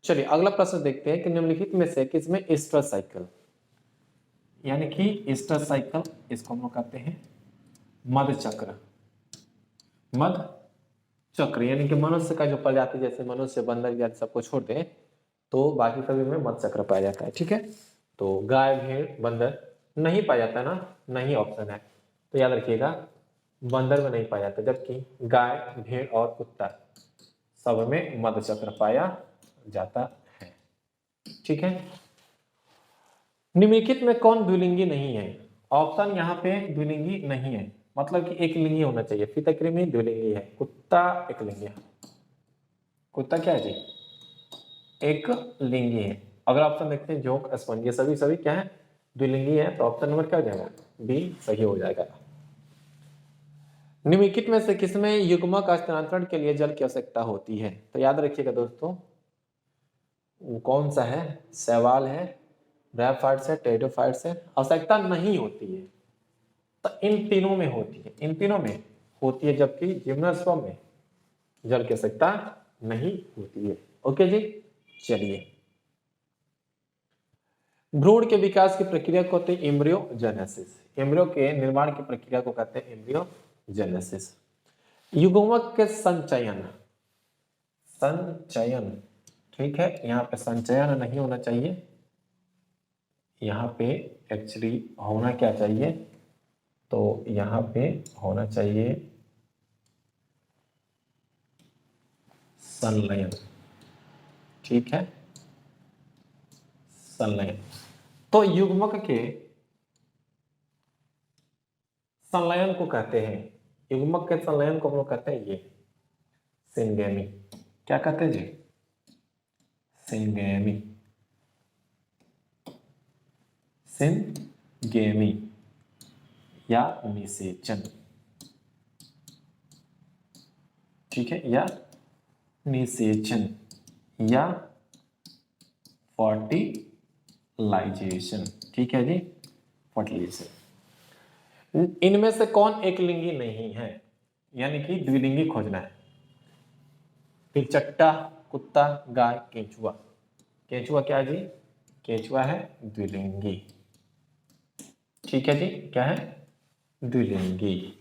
चलिए अगला प्रश्न देखते हैं कि निम्नलिखित में से किसमें एस्ट्रस साइकिल, यानी कि एस्ट्रस साइकिल, इसको हम लोग कहते हैं मध चक्र। मध चक्र यानी कि मनुष्य का जो प्रजाति, जैसे मनुष्य, बंदर या सबको छोड़ दें तो बाकी सभी में मध चक्र पाया जाता है। ठीक है, तो गाय, भेड़, बंदर नहीं पाया जाता ना, नहीं ऑप्शन है। तो याद रखिएगा, बंदर में नहीं पाया जाता, जबकि गाय, भेड़ और कुत्ता सब में मध चक्र पाया जाता है। ठीक है, निम्नलिखित में कौन द्विलिंगी नहीं है? ऑप्शन यहाँ पे द्विलिंगी नहीं है, मतलब कि एक लिंगी होना चाहिए। फितकृमि द्विलिंगी है, कुत्ता एक लिंगी है। कुत्ता क्या है जी? एक लिंगी है। अगर ऑप्शन देखते हैं जोंक, स्पंज, ये सभी सभी क्या है? द्विलिंगी है। तो ऑप्शन नंबर क्या हो जाएगा? बी सही हो जाएगा। निम्नलिखित में से किसमें युग्मक हस्तांतरण के लिए जल की आवश्यकता होती है? तो याद रखिएगा दोस्तों, वो कौन सा है? शैवाल है, ब्रैफाइट्स है, टेरिडोफाइट्स है। आवश्यकता नहीं होती है, तो इन तीनों में होती है, इन तीनों में होती है, जबकि जिम्नोस्पर्म में जल की आवश्यकता नहीं होती है। ओके जी, चलिए भ्रूण के विकास की प्रक्रिया को कहते हैं एम्ब्रियोजेनेसिस। एम्ब्रियो के निर्माण की प्रक्रिया को कहते हैं एम्ब्रियोजेनेसिस। युग्मक के संचयन, संचयन, ठीक है, यहाँ पे संचयन नहीं होना चाहिए, यहाँ पे एक्चुअली होना क्या चाहिए, तो यहाँ पे होना चाहिए संलयन, ठीक है, संलयन। तो युग्मक के संलयन को कहते हैं, युग्मक के संलयन को हम लोग कहते हैं ये सिंगेमी। क्या कहते हैं जी? सिंगेमी, सिंगेमी या निषेचन, ठीक है, या निषेचन या फर्टिलाइजेशन, ठीक है जी, फर्टिलाइजेशन। इनमें से कौन एक लिंगी नहीं है, यानी कि द्विलिंगी खोजना है। फिर चट्टा, कुत्ता, गाय, केंचुआ। केंचुआ क्या जी? केंचुआ है द्विलिंगी, ठीक है जी, क्या है? द्विलिंगी।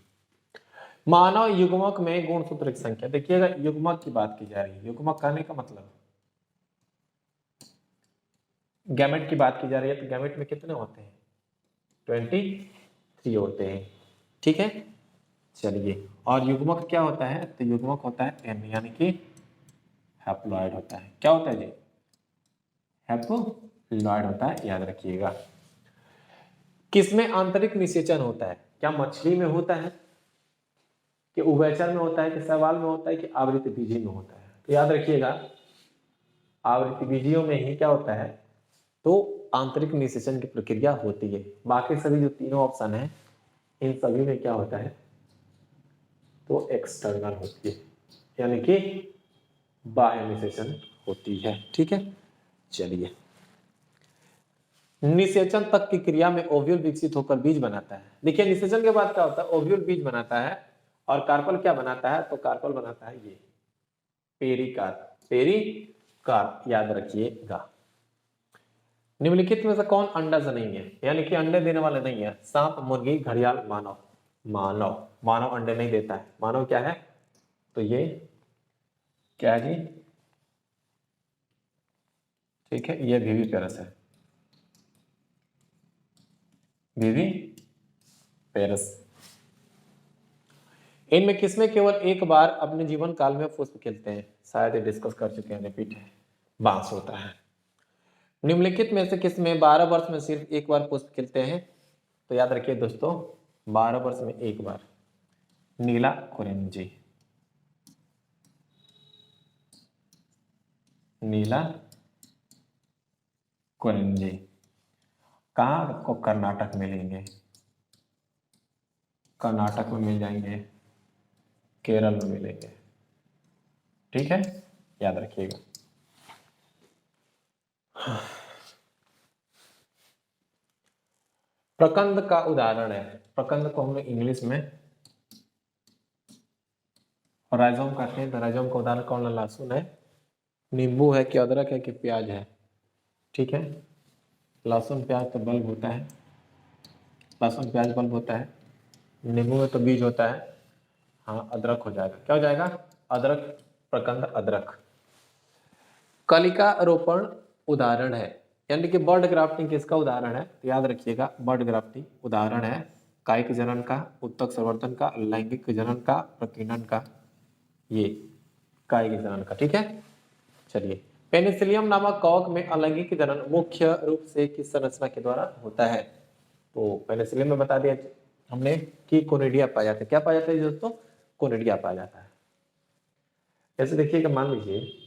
मानव युग्मक में गुणसूत्र की संख्या, देखिएगा युग्मक की बात की जा रही है। युग्मक कहने का मतलब गैमेट की बात की जा रही है, तो गैमेट में कितने होते हैं? 23 होते हैं, ठीक है। चलिए, और युग्मक क्या होता है? तो युग्मक होता है एम, यानी कि हैप्लॉइड होता है। क्या होता है जी? हैप्लॉइड होता है, याद रखिएगा। किसमें आंतरिक निषेचन होता है? क्या मछली में होता है, कि उभयचर में होता है, कि शैवाल में होता है, कि आवृत्ति बीजी में होता है? तो याद रखिएगा आवृत्ति बीजियों में ही क्या होता है, तो आंतरिक निषेचन की प्रक्रिया होती है। बाकी सभी जो तीनों ऑप्शन है, इन सभी में क्या होता है, तो एक्सटर्नल होती है, यानी कि बाह्य निषेचन होती है, ठीक है। चलिए, निषेचन तक की क्रिया में ओव्यूल विकसित होकर बीज बनाता है। देखिए निषेचन के बाद क्या होता है, ओव्यूल बीज बनाता है, और कार्पल क्या बनाता है, तो कार्पल बनाता है ये पेरिकार्प, पेरिकार्प, याद रखिएगा। निम्नलिखित में से कौन अंडा से नहीं है, यानी कि अंडे देने वाले नहीं है? सांप, मुर्गी, घड़ियाल, मानव। मानव, मानव अंडे नहीं देता है। मानव क्या है, तो ये क्या है जी, ठीक है, ये विविपेरस है, विविपेरस। इनमें किसमें केवल एक बार अपने जीवन काल में पुष्प खिलते हैं? शायद ये डिस्कस कर चुके हैं, रिपीट है, बांस होता है। निम्नलिखित में से किसमें 12 वर्ष में सिर्फ एक बार पुष्प खिलते हैं? तो याद रखिए दोस्तों, 12 वर्ष में एक बार, नीला कुरिंजी, नीला कुरिंजी। कहाँ आपको? कर्नाटक मिलेंगे, कर्नाटक में मिल जाएंगे, केरल में मिलेंगे, ठीक है, याद रखिएगा। प्रकंद का उदाहरण है, प्रकंद को हम लोग इंग्लिश में राइजोम कहते हैं। तो राइजोम का उदाहरण कौन है? लहसुन है, नींबू है, कि अदरक है, कि प्याज है, ठीक है। लहसुन प्याज तो बल्ब होता है, लहसुन प्याज बल्ब होता है, नींबू में तो बीज होता है, हाँ अदरक हो जाएगा। क्या हो जाएगा? अदरक, प्रकंद अदरक। कलिका रोपण उदाहरण है, यानी कि बर्ड ग्राफ्टिंग किसका उदाहरण है? तो याद रखिएगा बर्ड ग्राफ्टिंग उदाहरण है कायिक जनन का, उत्तक संवर्धन का, लैंगिक जनन का, प्रकीर्णन का, ये कायिक जनन का, ठीक है। चलिए, पेनिसिलियम नामक कवक में अलैंगिक जनन मुख्य रूप से किस संरचना के द्वारा होता है? तो पेनिसिलियम में बता दिया हमने कि कोनिडिया पाया जाता है। क्या पाया जाता है दोस्तों? कोनिडिया पाया जाता है। जैसे देखिएगा, मान लीजिए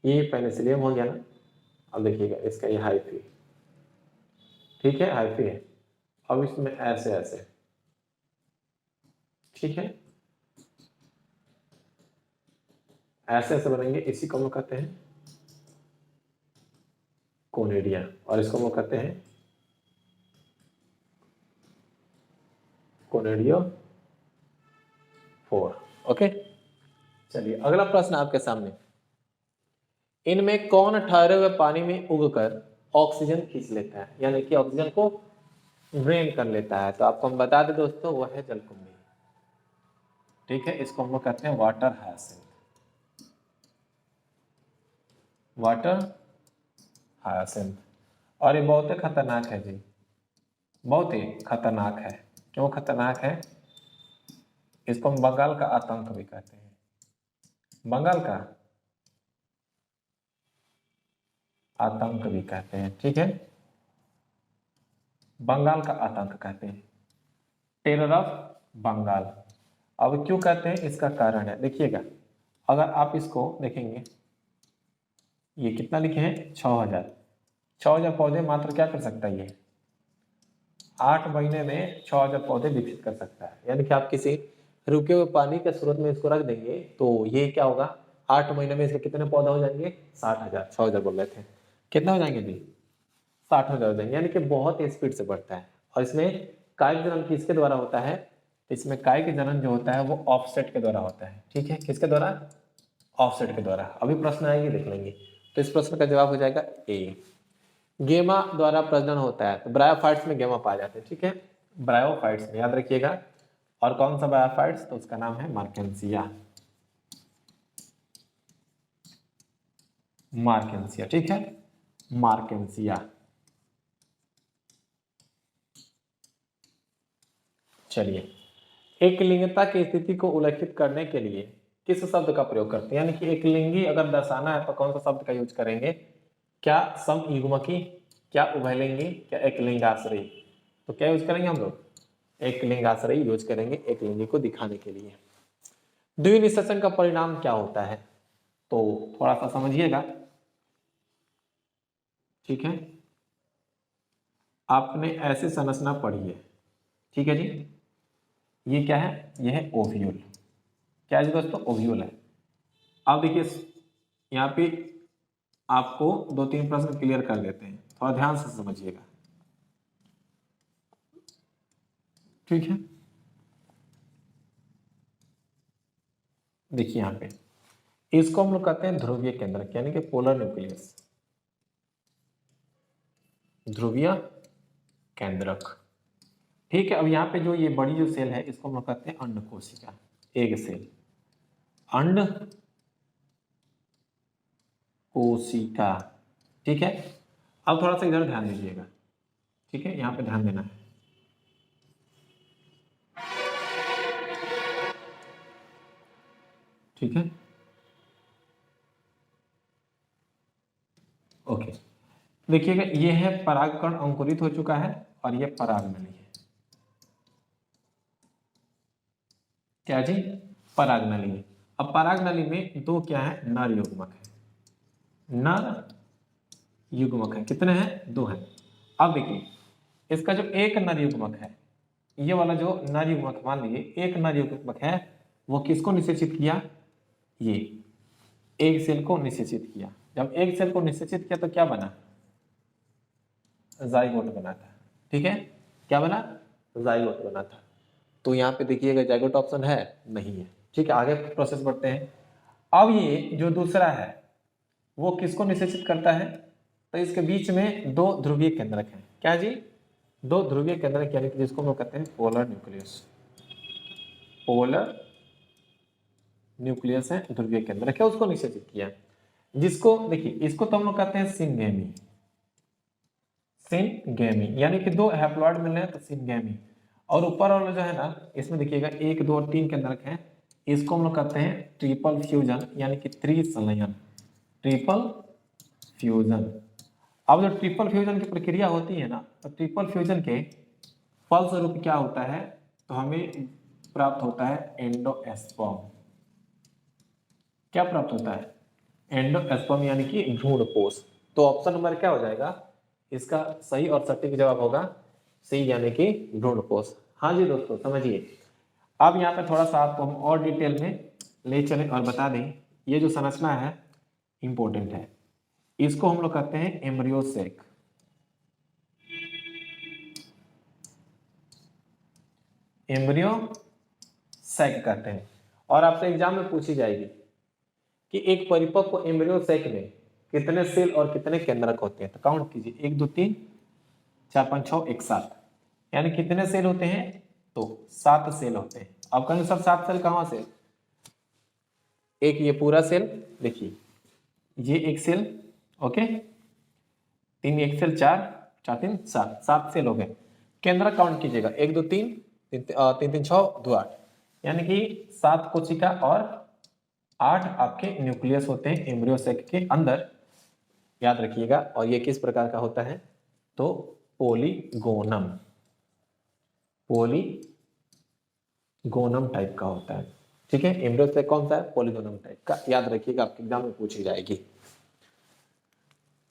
ये पेनिसिलियम हो गया ना, अब देखिएगा इसका ये हाइफी, ठीक है, हाइफी है। अब इसमें ऐसे ऐसे, ठीक है, ऐसे ऐसे बनेंगे, इसी को हम लोग कहते हैं कोनिडिया, और इसको हम लोग कहते हैं कोनिडियो 4। ओके, चलिए अगला प्रश्न आपके सामने, इनमें कौन ठहरे हुए पानी में उगकर ऑक्सीजन खींच लेता है, यानी कि ऑक्सीजन को ड्रेन कर लेता है। तो आपको हम बता दें दोस्तों, वो है जलकुंभी। ठीक है, इसको हम लोग कहते हैं वाटर हायसिंथ। Water hyacinth. और ये बहुत ही खतरनाक है जी, बहुत ही खतरनाक है। क्यों खतरनाक है? इसको हम बंगाल का आतंक भी कहते हैं। बंगाल का आतंक भी कहते हैं। ठीक है, बंगाल का आतंक कहते हैं, टेरर ऑफ बंगाल। अब क्यों कहते हैं, इसका कारण है, देखिएगा। अगर आप इसको देखेंगे, ये कितना लिखे हैं 6000। 6000 पौधे मात्र क्या कर सकता है ये? 8 महीने में 6000 पौधे विकसित कर सकता है। यानी कि आप किसी रुके हुए पानी के स्रोत में इसको रख देंगे तो ये क्या होगा, 8 महीने में इसके कितने पौधे हो जाएंगे? 60,000। 6000 बोल रहे थे, कितना हो जाएंगे जी? 60,000 हो जाएंगे। यानी कि बहुत ही स्पीड से बढ़ता है। और इसमें कायिक जनन किसके द्वारा होता है? इसमें कायिक जनन जो होता है वो ऑफसेट के द्वारा होता है। ठीक है, किसके द्वारा? ऑफसेट के द्वारा। अभी प्रश्न आएंगे, देख लेंगे। तो इस प्रश्न का जवाब हो जाएगा ए। गेमा द्वारा प्रजनन होता है, तो ब्रायोफाइट्स में गेमा पाए जाते हैं। ठीक है, ब्रायोफाइट्स में याद रखिएगा। और कौन सा ब्रायोफाइट्स? तो उसका नाम है मार्केंसिया। मार्केंसिया, ठीक है, मार्केंसिया। चलिए, एक लिंगता की स्थिति को उल्लेखित करने के लिए किस शब्द का प्रयोग करते हैं? यानी कि एक लिंगी अगर दर्शाना है तो कौन सा शब्द का यूज करेंगे? क्या समयुग्मकी, क्या उभयलिंगी, क्या एक लिंगाश्रयी? तो क्या यूज करेंगे हम लोग? एक लिंगाश्रयी यूज करेंगे एक लिंगी को दिखाने के लिए। द्विनिषेचन का परिणाम क्या होता है? तो थोड़ा सा समझिएगा। ठीक है, आपने ऐसी संरचना पढ़ी है। ठीक है जी, ये क्या है? ये है ओव्यूल। क्या है जी दोस्तों? ओव्यूल है। अब देखिए, यहाँ पे आपको 2-3 प्रश्न क्लियर कर लेते हैं, थोड़ा ध्यान से समझिएगा। ठीक है, देखिए यहाँ पे इसको हम लोग कहते हैं ध्रुवीय केंद्रक, यानी कि पोलर न्यूक्लियस। ध्रुवीय केंद्रक। ठीक है, अब यहाँ पे जो ये बड़ी जो सेल है इसको हम लोग कहते हैं अंड कोशिका, एग सेल। अंड कोशिका। ठीक है, अब थोड़ा सा इधर ध्यान दीजिएगा। ठीक है, यहाँ पे ध्यान देना है। ठीक है, ओके, देखिएगा, ये है परागकण अंकुरित हो चुका है और ये परागनली है। क्या जी? परागनली है। अब परागनली में दो क्या है? नर युग्मक है। नर युग्मक है, कितने हैं? 2 हैं। अब देखिए, इसका जो एक नर युग्मक है, ये वाला जो नर युग्मक, मान लीजिए एक नर युग्मक है, वो किसको निषेचित किया? ये एक सेल को निषेचित किया। जब एक सेल को निषेचित किया तो क्या बना? जाइगोट बना था। ठीक है, क्या बना? जाइगोट बना था। तो यहाँ पे देखिएगा जाइगोट ऑप्शन है नहीं है। ठीक है, आगे प्रोसेस बढ़ते हैं। अब ये जो दूसरा है वो किसको निषेचित करता है? तो इसके बीच में 2 ध्रुवीय केंद्रक हैं। क्या जी? 2 ध्रुवीय केंद्रक, यानी कि जिसको हम लोग कहते हैं पोलर न्यूक्लियस। पोलर न्यूक्लियस है, ध्रुवीय केंद्रक है, उसको निषेचित किया। जिसको देखिए, इसको तो हम लोग कहते हैं सिनगेमी। सिनगेमी, यानी कि 2 हैप्लॉइड मिल रहे हैं तो सिनगेमी। और ऊपर वाला जो है ना, इसमें देखिएगा 1, 2 और 3 केंद्रक हैं, इसको हम लोग कहते हैं ट्रिपल फ्यूजन, यानी कि त्रिसंलयन। Triple fusion. अब जो ट्रिपल फ्यूजन की प्रक्रिया होती है ना, तो ट्रिपल फ्यूजन के फलस्वरूप क्या होता है? तो हमें प्राप्त होता है एंडोस्पर्म। क्या प्राप्त होता है? एंडोस्पर्म, यानी कि भ्रूणपोष। तो ऑप्शन नंबर क्या हो जाएगा? इसका सही और सटीक जवाब होगा सी, यानी कि भ्रूणपोष। हाँ जी दोस्तों, समझिए। अब यहाँ पे थोड़ा सा आपको हम और डिटेल में ले चलें और बता दें, ये जो संरचना है इंपॉर्टेंट है। इसको हम लोग कहते हैं एम्ब्रियो सेक। एम्ब्रियो सेक कहते हैं। और आपसे एग्जाम में पूछी जाएगी कि एक परिपक्व एम्ब्रियो सेक में कितने सेल और कितने केंद्रक होते हैं? तो काउंट कीजिए, 1 2 3 4 5 6 1 7, यानी कितने सेल होते हैं? तो 7 सेल होते हैं। अब कहेंगे सर 7 सेल कहां से? एक ये पूरा सेल, देखिए ये एक सेल, ओके, 3 1 सेल, 4 4 3 7, 7 सेल हो गए। केंद्र काउंट कीजिएगा, 1 2 3 3 3 6 2 8, यानी कि 7 कोशिका और 8 आपके न्यूक्लियस होते हैं एम्ब्रियो सेक के अंदर, याद रखिएगा। और ये किस प्रकार का होता है? तो पोलीगोनम, पोलीगोनम टाइप का होता है, ठीक है। एम्ब्रियो सेक कौन सा है? पोलीगोनम टाइप का, याद रखिएगा, आपके एग्जाम में पूछी जाएगी।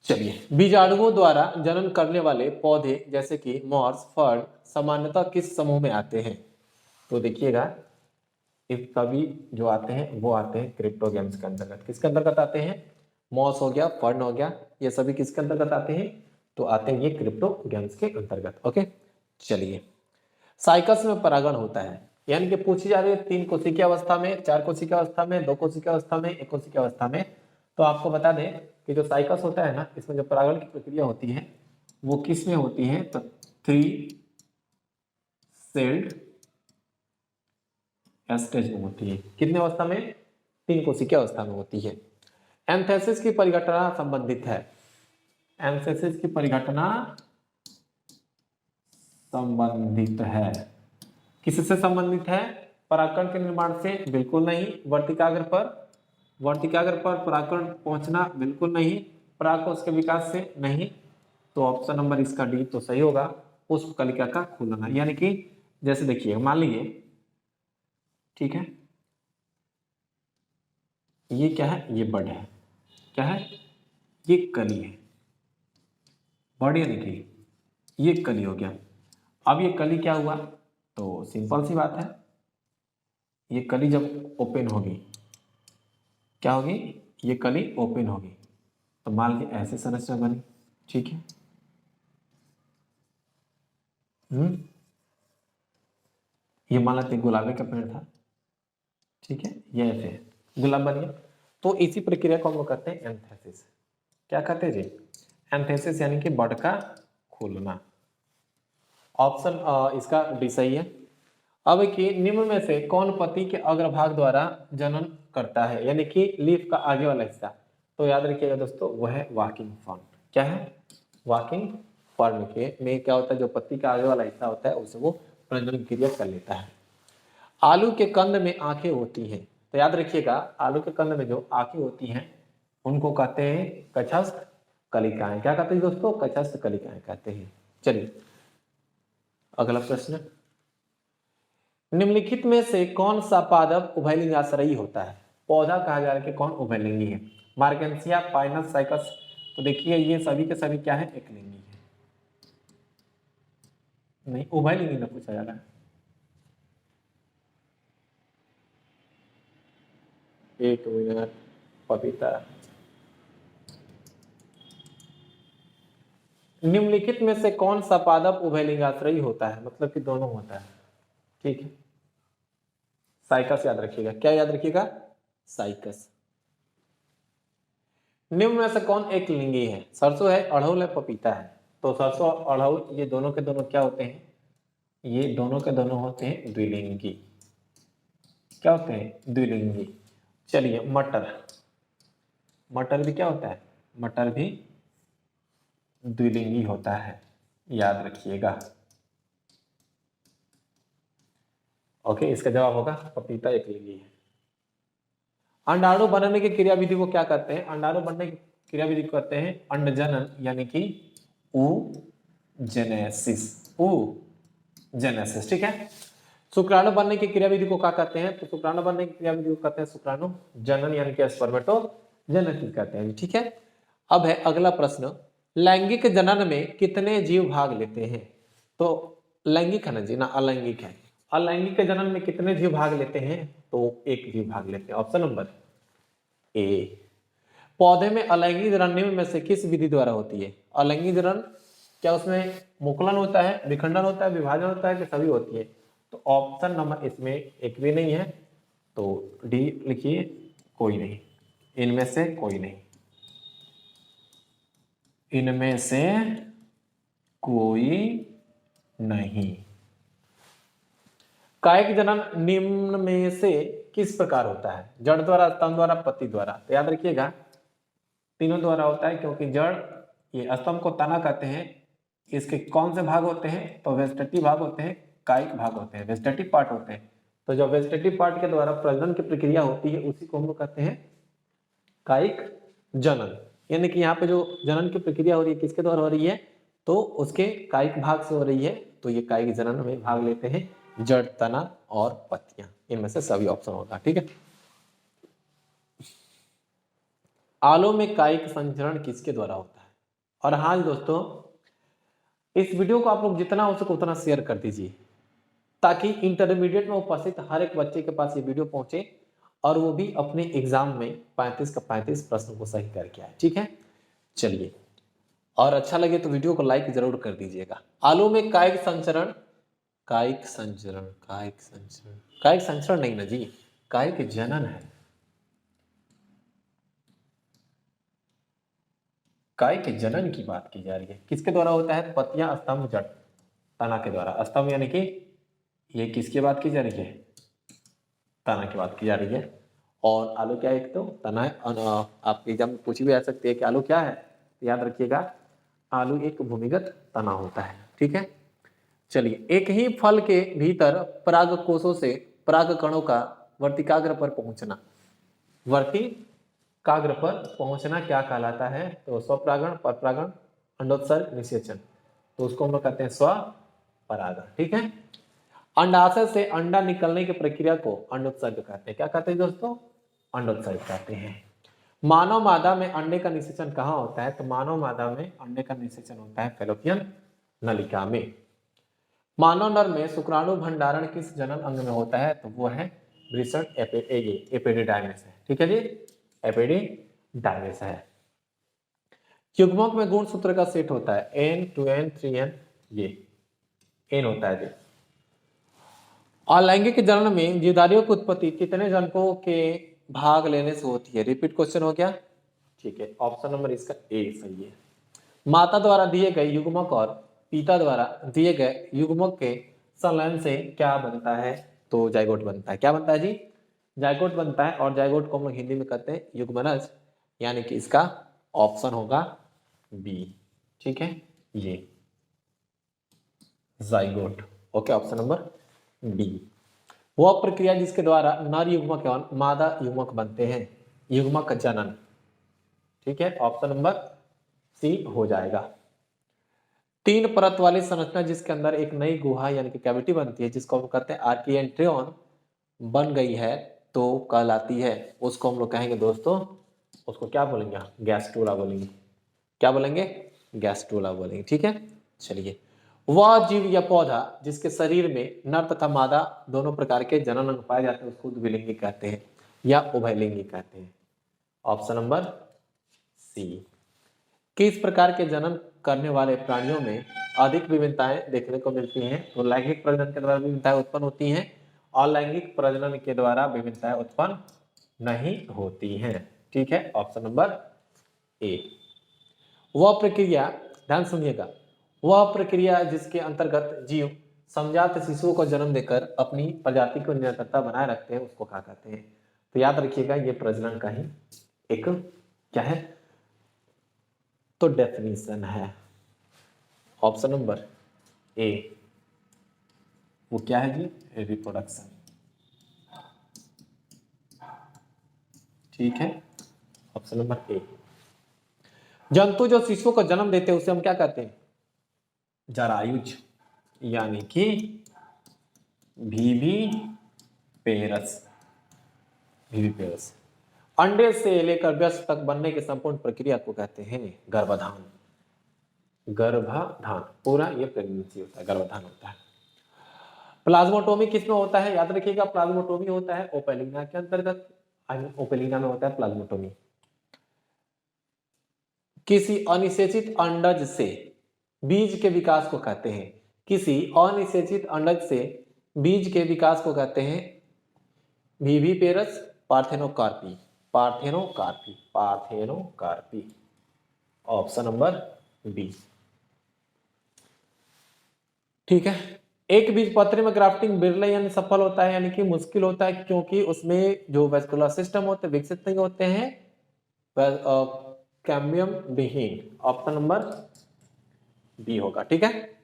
चलिए, बीजाणुओं द्वारा जन्म करने वाले पौधे जैसे कि मॉर्स, फर्न सामान्यतः किस समूह में आते हैं? तो देखिएगा, इस सभी जो आते हैं वो आते हैं क्रिप्टोगेम्स के अंतर्गत। किसके अंतर्गत आते हैं? मॉस हो गया, फर्न हो गया, ये सभी किसके अंतर्गत आते हैं? तो आते हैं ये क्रिप्टोगेम्स के अंतर्गत, ओके। चलिए, साइकस में परागण होता है, यानी कि पूछी जा रही है 3 कोशिकीय अवस्था में, 4 कोशिकीय अवस्था में, 2 कोशिकीय अवस्था में, 1 कोशिकीय अवस्था में। तो आपको बता दें कि जो साइकस होता है ना, इसमें जो परागण की प्रक्रिया होती है वो किस में होती है? तो 3 सेल्ड स्टेज में होती है। कितने अवस्था में? 3 कोशिकीय अवस्था में होती है। एंथेसिस की परिघटना संबंधित है, एंथेसिस की परिघटना संबंधित है। किससे संबंधित है? परागकण के निर्माण से? बिल्कुल नहीं। वर्तिकाग्र पर परागकण पहुंचना? बिल्कुल नहीं। परागकोश के विकास से? नहीं। तो ऑप्शन नंबर इसका डी तो सही होगा, पुष्प कलिका का खुलना। यानी कि जैसे देखिए, मान लीजिए, ठीक है, ये क्या है? ये बड है, क्या है? ये कली है, बड यानी कि ये कली हो गया। अब ये कली क्या हुआ? तो सिंपल सी बात है, ये कली जब ओपन होगी, क्या होगी? ये कली ओपन होगी, तो मान लीजिए ऐसे संरचना बनी, ठीक है। ये मान लेते गुलाबे का पेड़ था, ठीक है, ये ऐसे गुलाब बन गया। तो इसी प्रक्रिया को हम लोग कहते हैं एंथेसिस। क्या कहते हैं जी? एंथेसिस, यानी कि बड का खुलना। ऑप्शन इसका डी सही है। अब कि निम्न में से कौन पत्ती के अग्रभाग द्वारा जनन करता है, यानी कि लीफ का आगे वाला हिस्सा? तो याद रखिएगा दोस्तों, वह है वाकिंग फर्न। क्या है? वाकिंग फर्न के में क्या होता है? जो पत्ती का आगे वाला हिस्सा होता है उसे वो प्रजनन क्रिया कर लेता है। आलू के कंद में आंखें होती हैं, तो याद रखिएगा, आलू के कंद में जो आंखें होती हैं उनको कहते हैं कक्षस्थ कलिकाएं। क्या कहते हैं दोस्तों? कक्षस्थ कलिकाएं कहते हैं। चलिए, अगला प्रश्न, निम्नलिखित में से कौन सा पादप उभयलिंगाश्रयी होता है? पौधा कहा जा रहा है कि कौन उभयलिंगी है? मार्गेंसिया, पाइनस, साइकस। तो देखिए, ये सभी के सभी क्या है? एक लिंगी है। नहीं, उभयलिंगी में पूछा जा रहा है। एक मिनट, पपीता। निम्नलिखित में से कौन सा पादप उभयलिंगाश्रयी होता है? मतलब कि दोनों होता है, ठीक है। साइकस याद रखिएगा, क्या याद रखिएगा? साइकस। निम्न में से कौन एक लिंगी है? सरसों है, अड़हुल है, पपीता है। तो सरसों और अड़हुल ये दोनों के दोनों क्या होते हैं? ये दोनों के दोनों होते हैं द्विलिंगी। क्या होते हैं? द्विलिंगी। चलिए, मटर, मटर भी क्या होता है? मटर भी द्विलिंगी होता है, याद रखिएगा। ओके, इसका जवाब होगा पपीता एक लिंगी है। अंडाणु बनने की क्रिया विधि को क्या कहते हैं? अंडाणु बनने की क्रिया विधि को कहते हैं अंडजनन, यानी कि oogenesis, oogenesis, ठीक है। शुक्राणु बनने की क्रिया विधि को क्या कहते हैं? तो शुक्राणु बनने की क्रिया विधि को कहते हैं शुक्राणु जनन, यानी कि स्पर्मेटोजेनेसिस कहते हैं, ठीक है। अब है अगला प्रश्न, लैंगिक जनन में कितने जीव भाग लेते हैं? तो लैंगिक है ना जी, ना अलैंगिक है। अलैंगिक जनन में कितने जीव भाग लेते हैं? तो एक जीव भाग लेते हैं। ऑप्शन नंबर ए। पौधे में अलैंगिक जनन निम्न में से किस विधि द्वारा होती है? अलैंगिक जनन, क्या उसमें मुकुलन होता है, विखंडन होता है, विभाजन होता है, कि सभी होती है? तो ऑप्शन नंबर इसमें एक भी नहीं है, तो डी लिखिए, कोई नहीं, इनमें से कोई नहीं। इनमें से कोई नहीं। कायिक जनन निम्न में से किस प्रकार होता है? जड़ द्वारा, स्तंभ द्वारा, पत्ती द्वारा। तो याद रखिएगा तीनों द्वारा होता है, क्योंकि जड़, ये स्तंभ को तना कहते हैं। इसके कौन से भाग होते हैं? तो वेजिटेटिव भाग होते हैं, कायिक भाग होते हैं, वेजिटेटिव पार्ट होते हैं। तो जो वेजिटेटिव पार्ट के द्वारा प्रजनन की प्रक्रिया होती है उसी को हम लोग कहते हैं कायिक जनन। यानी कि यहाँ पे जो जनन की प्रक्रिया हो रही है किसके द्वारा हो रही है? तो उसके कायिक भाग से हो रही है। तो ये कायिक जनन में भाग लेते हैं जड़, तना और पत्तियां। इनमें से सभी ऑप्शन होगा। ठीक है। आलू में कायिक संचरण किसके द्वारा होता है? और हाँ दोस्तों, इस वीडियो को आप लोग जितना हो सके उतना शेयर कर दीजिए, ताकि इंटरमीडिएट में उपस्थित हर एक बच्चे के पास ये वीडियो पहुंचे और वो भी अपने एग्जाम में 35 का 35 प्रश्न को सही करके आए। ठीक है। चलिए, और अच्छा लगे तो वीडियो को लाइक जरूर कर दीजिएगा। आलू में कायिक संचरण, कायिक संचरण, कायिक संचरण, कायिक संचरण नहीं ना जी, कायिक जनन है। कायिक जनन की बात की जा रही है। किसके द्वारा होता है? पत्तियां, स्तंभ, जड़, तना के द्वारा। स्तंभ यानी कि ये किसकी बात की जा रही है? तना की बात की जा रही है। और आलू क्या है? एक तो तना है। आप एग्जाम में पूछी भी आ सकती है कि आलू क्या है। तो याद रखिएगा आलू एक भूमिगत तना होता है। ठीक है। चलिए, एक ही फल के भीतर पराग कोशों से पराग कणों का वर्तिकाग्र पर पहुंचना, वर्तिकाग्र पर पहुंचना क्या कहलाता है? तो स्वपरागण, परपरागण, अंडोत्सर्ग, निषेचन। तो उसको हम लोग कहते हैं स्वपरागण। ठीक है। अंडाशय से अंडा निकलने की प्रक्रिया को अंडोत्सर्ग कहते हैं। क्या कहते हैं दोस्तों? अंडोत्सर्ग कहते हैं। मानव मादा में अंडे का निषेचन कहाँ होता है? तो मानव मादा में अंडे का निषेचन होता है फैलोपियन नलिका में। मानव नर में शुक्राणु भंडारण किस जनन अंग में होता है? तो वो है वृषण एपिडिडाइमिस है। ठीक है जी, एपिडिडाइमिस है। युग्मक में गुण सूत्र का सेट होता है n 2n 3n, ये n होता है जी। अलैंगिक जनन में जीवधारियों की उत्पत्ति कितने जनकों के भाग लेने से होती है? रिपीट क्वेश्चन हो गया। ठीक है, ऑप्शन नंबर इसका ए सही है। माता द्वारा दिए गए युग्मक और पिता द्वारा दिए गए युग्मक के संलयन से क्या बनता है? तो जाइगोट बनता है। क्या बनता है जी? जाइगोट बनता है। और जाइगोट को हम लोग हिंदी में कहते हैं युग्मनज, यानी कि इसका ऑप्शन होगा बी। ठीक है, ये zygote. Okay, option number B. वह प्रक्रिया जिसके द्वारा नर युग्मक एवं मादा युग्मक बनते हैं, युग्मक जनन। ठीक है, ऑप्शन नंबर सी हो जाएगा। 3 परत वाली संरचना जिसके अंदर एक नई गुहा यानी कि कैविटी बनती है, जिसको हम कहते हैं आर्किएंट्रियन बन गई है, तो कहलाती है, उसको हम लोग कहेंगे दोस्तों, उसको क्या बोलेंगे? गैस्ट्रोला बोलेंगे। क्या बोलेंगे? गैस्ट्रोला बोलेंगे। ठीक है। चलिए, वह जीव या पौधा जिसके शरीर में नर तथा मादा दोनों प्रकार के जनन अंग पाए जाते हैं उसको द्विलिंगी कहते हैं या उभयलिंगी कहते हैं। Option number C. किस प्रकार के जनन करने वाले प्राणियों में अधिक विभिन्नताएं देखने को मिलती हैं? तो लैंगिक प्रजनन के द्वारा विभिन्नताएं उत्पन्न होती हैं, और लैंगिक प्रजनन के द्वारा विभिन्नताएं उत्पन्न नहीं होती हैं। ठीक है, ऑप्शन नंबर ए। वह प्रक्रिया, ध्यान सुनिएगा, वह प्रक्रिया जिसके अंतर्गत जीव समजात शिशुओं को जन्म देकर अपनी प्रजाति को निरंतरता बनाए रखते हैं उसको क्या कहते हैं? तो याद रखिएगा ये प्रजनन का ही एक क्या है? तो डेफिनेशन है। ऑप्शन नंबर ए, वो क्या है जी? रिप्रोडक्शन। ठीक है, ऑप्शन नंबर ए। जंतु जो शिशुओं को जन्म देते हैं उसे हम क्या कहते हैं? जरायुज, यानी कि विविपेरस। विविपेरस। अंडे से लेकर वयस्क तक बनने की संपूर्ण प्रक्रिया को कहते हैं गर्भाधान। गर्भाधान, पूरा ये प्रेगनेंसी होता है, गर्भाधान होता है। प्लाज्मोटोमी किसमें होता है? याद रखिएगा प्लाज्मोटोमी होता है ओपेलिना के अंतर्गत, ओपेलिना में होता है प्लाज्मोटोमी। किसी अनिषेचित अंडज से बीज के विकास को कहते हैं, किसी अनिषेचित अंडज से बीज के विकास को कहते हैं viviparous, parthenocarpy, parthenocarpy, parthenocarpy. Option number B. ठीक है, एक बीज पत्र में ग्राफ्टिंग बिरला यानी सफल होता है, यानी कि मुश्किल होता है, क्योंकि उसमें जो वेस्कुलर सिस्टम होते हैं विकसित नहीं होते हैं, कैम्बियम विहीन। ऑप्शन नंबर बी होगा। ठीक है,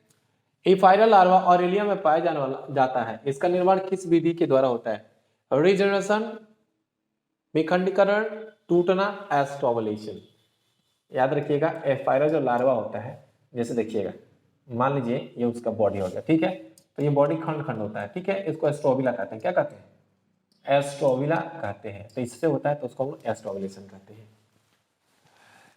इफाइरल लार्वा ऑरेलिया में पाया जाने वाला जाता है, इसका निर्माण किस विधि के द्वारा होता है? रीजनरेशन, विखंडीकरण, टूटना, एस्टोबलेशन। याद रखिएगा, एफाइरल जो लार्वा होता है, जैसे देखिएगा मान लीजिए ये उसका बॉडी हो गया, ठीक है, तो ये बॉडी खंड खंड होता है, ठीक है, इसको एस्ट्रोबिला कहते हैं। क्या कहते हैं? एस्ट्रोबिला कहते हैं। तो इससे होता है तो उसको हम एस्ट्रोबलेशन कहते हैं।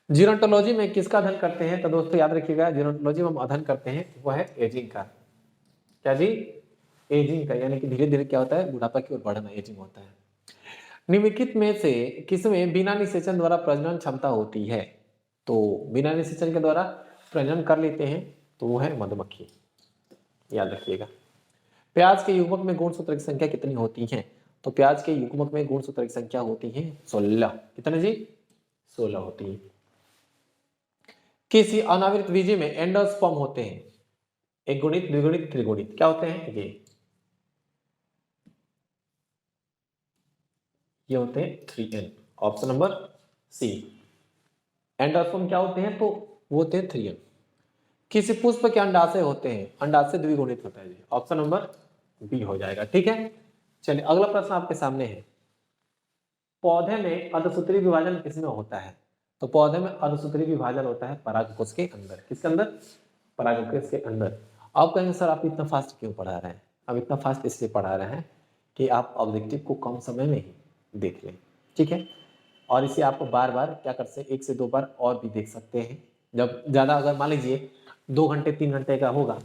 जीरोंटोलॉजी में किसका अध्ययन करते हैं? तो दोस्तों याद रखिएगा, जीरोंटोलॉजी में हम अध्ययन करते हैं वो है एजिंग का। क्या जी? एजिंग का, यानी कि धीरे धीरे क्या होता है, बुढ़ापा की ओर बढ़ना, एजिंग होता है। निम्नलिखित में से किसमें बिना निषेचन द्वारा प्रजनन क्षमता होती है? तो बिना निषेचन के द्वारा प्रजनन कर लेते हैं तो वो है मधुमक्खी। याद रखिएगा। प्याज के युग्मक में गुणसूत्र की संख्या कितनी होती है? तो प्याज के युग्मक में गुणसूत्र की संख्या होती है 16। कितने जी? 16 होती है। किसी अनावृत बीजी में एंडोस्पर्म होते हैं, एक गुणित, द्विगुणित, त्रिगुणित। क्या होते हैं ये होते हैं 3n। ऑप्शन नंबर सी। एंडोस्पर्म क्या होते हैं? तो वो होते हैं 3n। किसी पुष्प के अंडाशय होते हैं, अंडाशय द्विगुणित होता है जी। ऑप्शन नंबर बी हो जाएगा। ठीक है, चलिए अगला प्रश्न आपके सामने है। पौधे में अर्धसूत्री विभाजन किसमें होता है? तो पौधे में अर्धसूत्री विभाजन होता है परागकोश के अंदर। किसके अंदर? परागकोश के अंदर। आप कहेंगे सर आप इतना फास्ट क्यों पढ़ा रहे हैं? अब इतना फास्ट इसलिए पढ़ा रहे हैं कि आप ऑब्जेक्टिव को कम समय में ही देख लें। ठीक है, और इसे आप बार बार क्या कर सकते हैं, 1 से 2 बार और भी देख सकते हैं। जब ज़्यादा अगर मान लीजिए 2 घंटे 3 घंटे का होगा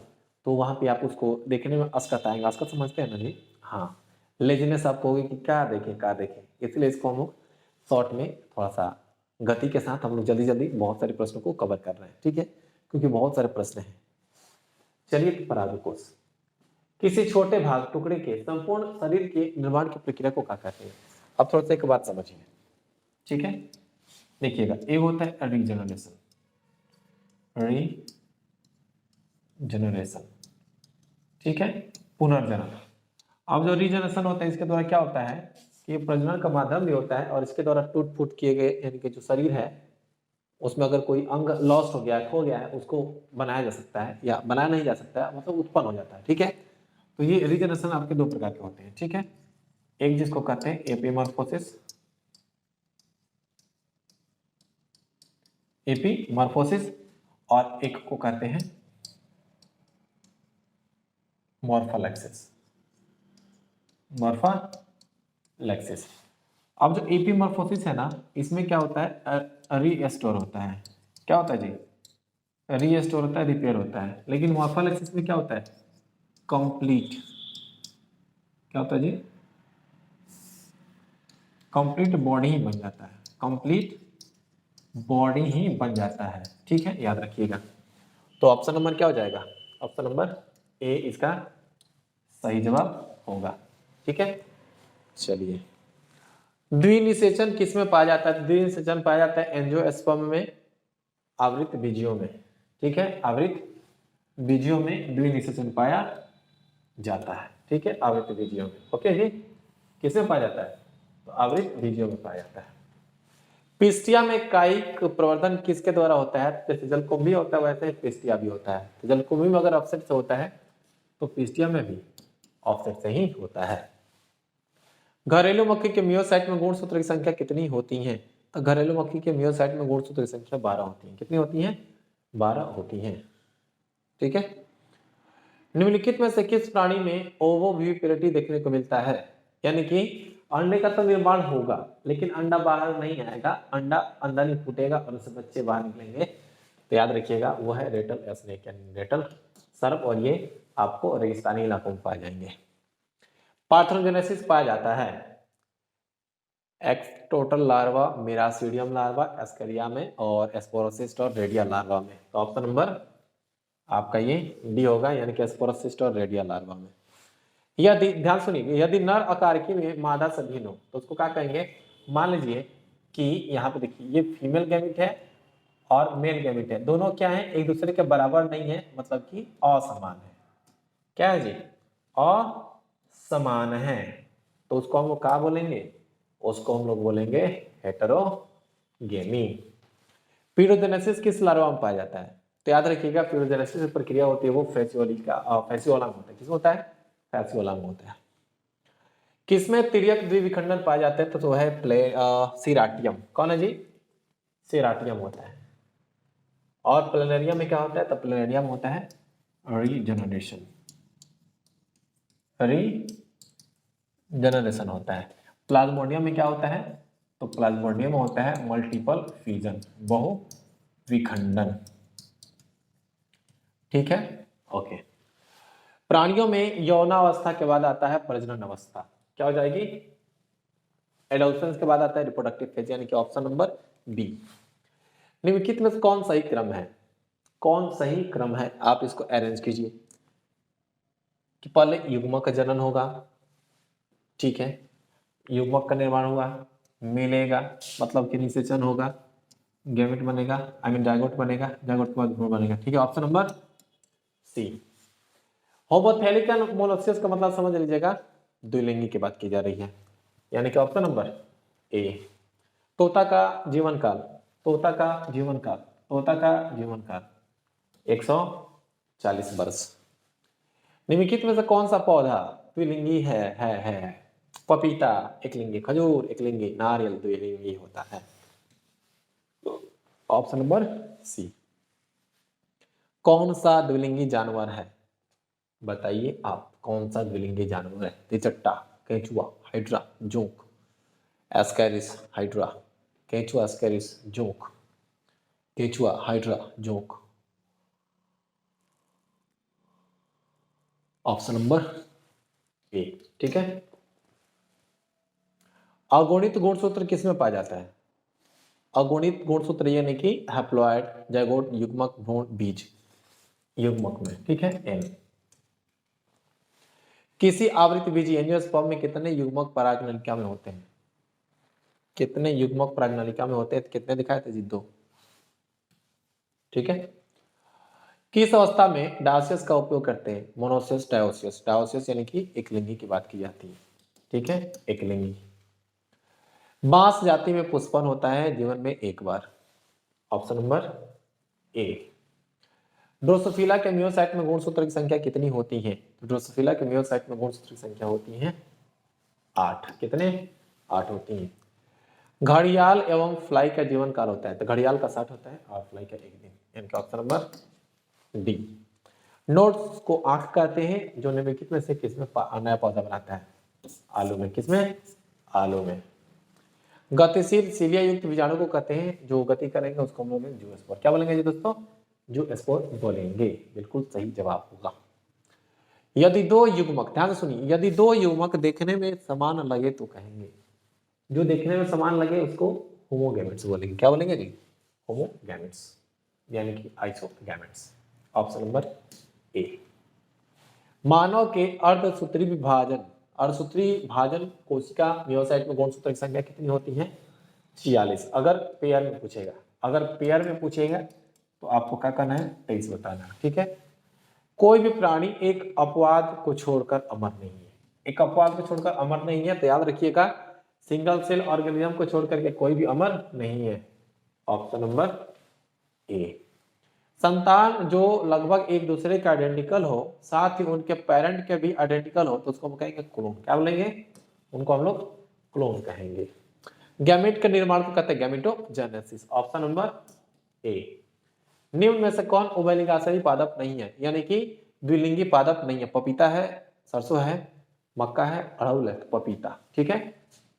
तो वहाँ पे आप उसको देखने में असकत आएंगे। असकत समझते हैं ना जी? हाँ, लेजीनेस आपको होगी कि क्या देखें क्या देखें, इसलिए इसको हम लोग शॉर्ट में थोड़ा सा गति के साथ हम लोग जल्दी जल्दी बहुत सारे प्रश्नों को कवर कर रहे हैं। ठीक है, क्योंकि बहुत सारे प्रश्न हैं। चलिए, परागकोश किसी छोटे भाग टुकड़े के संपूर्ण शरीर के निर्माण की प्रक्रिया को क्या कहते हैं? अब थोड़ा सा एक बात समझिए। ठीक है, देखिएगा, एक होता है रीजनरेशन, रीजनरेशन, ठीक है, पुनर्जनन। अब जो रीजनरेशन होता है इसके द्वारा क्या होता है कि प्रजनन का माध्यम भी होता है और इसके द्वारा टूट फूट किए गए यानी कि जो शरीर है उसमें अगर कोई अंग लॉस्ट हो गया है, खो गया है, उसको बनाया जा सकता है, या बनाया नहीं जा सकता है, मतलब उत्पन्न हो जाता है। ठीक है, तो ये रीजनरेशन आपके 2 प्रकार के होते हैं। ठीक है, एक जिसको कहते हैं एपीमॉर्फोसिस, एपीमॉर्फोसिस, और एक को कहते हैं मॉर्फोलेक्सिस, मॉर्फोलेक्सिस। अब जो एपीमॉर्फोसिस है ना, इसमें क्या होता है, रीस्टोर होता है। क्या होता है जी? रीस्टोर होता है, रिपेयर होता है। लेकिन मॉर्फोलेक्सिस में क्या होता है? कंप्लीट। क्या होता है जी? कंप्लीट बॉडी ही बन जाता है, कंप्लीट बॉडी ही बन जाता है। ठीक है, याद रखिएगा। तो ऑप्शन नंबर क्या हो जाएगा? ऑप्शन नंबर ए इसका सही जवाब होगा। ठीक है, चलिए, द्विनिषेचन किसमें पाया जाता है? द्विनिषेचन पाया जाता है एंजियोस्पर्म में, आवृत बीजियों में। ठीक है, आवृत बीजियों में द्विनिषेचन पाया जाता है। ठीक है, आवृत बीजियों में। ओके जी, किसमें पाया जाता है? तो आवृत बीजियों में पाया जाता है। पिस्टिया में कायिक प्रवर्धन किसके द्वारा होता है? जैसे जलकुंभी होता है वैसे पिस्टिया भी होता है। तो जलकुंभी में अगर ऑफसेट से होता है तो पिस्टिया में भी ऑफसेट से ही होता है। घरेलू मक्खी के मियोसाइट में गुणसूत्र की संख्या कितनी होती है? तो घरेलू मक्खी के मियोसाइट में गुणसूत्र की संख्या 12 होती है। कितनी होती है? 12 होती है। ठीक है, निम्नलिखित में से किस प्राणी में ओवोविविपेरिटी देखने को मिलता है? यानी कि अंडे का तो निर्माण होगा लेकिन अंडा बाहर नहीं आएगा, अंडा अंदर ही फूटेगा और उससे बच्चे बाहर निकलेंगे। तो याद रखिएगा वो है रेटल स्नेक यानी रेटल सर्प, और ये आपको रेगिस्तानी इलाकों में पाए जाएंगे। पार्थेनोजेनेसिस पाया जाता है एक्सटोटल लार्वा, मिरासीडियम लार्वा, एस्करिया में, और एस्पोरोसिस्ट और रेडिया लार्वा में। तो ऑप्शन नंबर आपका ये डी होगा, यानी कि एस्पोरोसिस्ट और रेडिया लार्वा में। यदि ध्यान सुनिए, यदि नर अकारकी में मादा से भिन्न हो तो उसको क्या कहेंगे? मान लीजिए कि यहाँ पे देखिए ये फीमेल गैमेट है और मेल गैमेट है, दोनों क्या है, एक दूसरे के बराबर नहीं है, मतलब कि असमान है। क्या है जी, असमान है, तो उसको हम लोग क्या बोलेंगे, उसको हम लोग बोलेंगे हेटेरोगेमी। पीडोजेनेसिस किस लार्वा में पाया जाता है, तो याद रखिएगा पीडोजेनेसिस प्रक्रिया होती है वो फैसियोला में होता है। किसमें होता है, फैसियोला में होता है। किसमें तिर्यक द्विविखंडन पाए जाते हैं, तो वो है सीराटियम। कौन है जी, सीराटियम होता है। और प्लेनेरियम में क्या होता है, तो प्लेनेरियम होता है रीजनरेशन, रीजनरेशन होता है। प्लाज्मोडियम में क्या होता है, तो प्लाज्मोडियम होता है मल्टीपल फ्यूजन, बहु विखंडन। ठीक है, ओके। प्राणियों में यौनावस्था के बाद आता है प्रजनन अवस्था, क्या हो जाएगी, एडोलसेंस के बाद आता है रिप्रोडक्टिव फेज, यानी कि ऑप्शन नंबर बी। निम्नलिखित में से कौन सही क्रम है, कौन सही क्रम है, आप इसको अरेंज कीजिए कि पहले युग्मक का जनन होगा, ठीक है, युग्मक का निर्माण होगा, मिलेगा मतलब कि निषेचन होगा, गैमेट बनेगा, आई मीन जाइगोट बनेगा, जाइगोट के बाद भ्रूण बनेगा। ठीक है, ऑप्शन नंबर सी। होमोथैलिकल मोनोसिस का मतलब समझ लीजिएगा, द्विलिंगी की बात की जा रही है, यानी कि ऑप्शन नंबर ए। तोता का जीवन काल, तोता का जीवन काल, तोता का जीवन काल 140 वर्ष। निम्नलिखित में से कौन सा पौधा द्विलिंगी है? पपीता एकलिंगी, खजूर एकलिंगी, नारियल द्विलिंगी होता है। Option number C. कौन सा द्विलिंगी जानवर है, बताइए आप, कौन सा द्विलिंगी जानवर है? तिचट्टा, केंचुआ, हाइड्रा, जोंक, एस्कैरिस, हाइड्रा, केंचुआ, एस्कैरिस, जोंक, केंचुआ, हाइड्रा, जोंक। Option number A. ठीक है, अगुणित गुणसूत्र किसमें पाया जाता है? अगुणित गुणसूत्र यानी कि हैप्लॉइड, जाइगोट, युग्मक, भ्रूण, बीज, युग्मक में। ठीक है, एन। किसी आवृत्ति बीजी एंजियोस्पर्म में कितने युग्मक परागनलिका में होते हैं? कितने युग्मक परागनलिका में होते हैं? कितने दिखाए थे जी? 2। ठीक है, किस अवस्था में डायोसिस का उपयोग करते हैं? मोनोसिस, डायोसिस। डायोसिस यानी कि एकलिंगी की बात की जाती है। ठीक है, एकलिंगी। बांस जाति में पुष्पन होता है जीवन में एक बार। Option number A. ड्रोसोफिला के मियोसाइट में गुणसूत्र की संख्या कितनी होती है? ड्रोसोफिला के मियोसाइट में गुणसूत्र की संख्या होती है 8। कितने? 8 होती हैं। घड़ियाल एवं फ्लाई का जीवन काल होता है, तो घड़ियाल का 60 होता है और फ्लाई का 1 दिन। इनका ऑप्शन नंबर डी। नोट्स को आंख कहते हैं, जो निम्नलिखित में से किसमें नया पौधा बनाता है? आलू में। किसमें? आलू में। गतिशील सीलिया युक्त बीजाणु को कहते हैं, जो गति करेंगे उसको हम लोग जूस्पोर। क्या बोलेंगे जी दोस्तों? जूस्पोर बोलेंगे। बिल्कुल सही जवाब होगा। यदि दो युग्मक, ध्यान से सुनिए, यदि दो युग्मक देखने में समान लगे तो कहेंगे, जो देखने में समान लगे उसको होमोगैमेट्स बोलेंगे। क्या बोलेंगे जी? होमोगैमेट्स, यानी कि आइसोगैमेट्स। ऑप्शन नंबर ए। मानव के अर्धसूत्री विभाजन, अर्धसूत्री भाजन कोशिका मियोसाइट में गुणसूत्र की संख्या कितनी होती है? 46। अगर पेयर में पूछेगा, अगर पेयर में पूछेगा तो आपको क्या करना है? 23 बताना है। ठीक है, कोई भी प्राणी एक अपवाद को छोड़कर अमर नहीं है। एक अपवाद को छोड़कर अमर नहीं है, तो याद रखिएगा, सिंगल सेल ऑर्गेनिज्म को छोड़कर के कोई भी अमर नहीं है। ऑप्शन नंबर ए। संतान जो लगभग एक दूसरे के आइडेंटिकल हो, साथ ही उनके पेरेंट के भी आइडेंटिकल हो, तो उसको हम कहेंगे क्लोन। क्या बोलेंगे? उनको हम लोग क्लोन कहेंगे। गैमेट के निर्माण को कहते हैं गैमेटोजेनेसिस। ऑप्शन नंबर ए। निम्न में से कौन उभयलिंगाशयी पादप नहीं है, यानी कि द्विलिंगी पादप नहीं है? पपीता है, सरसों है, मक्का है, अड़हुल है, तो पपीता। ठीक है,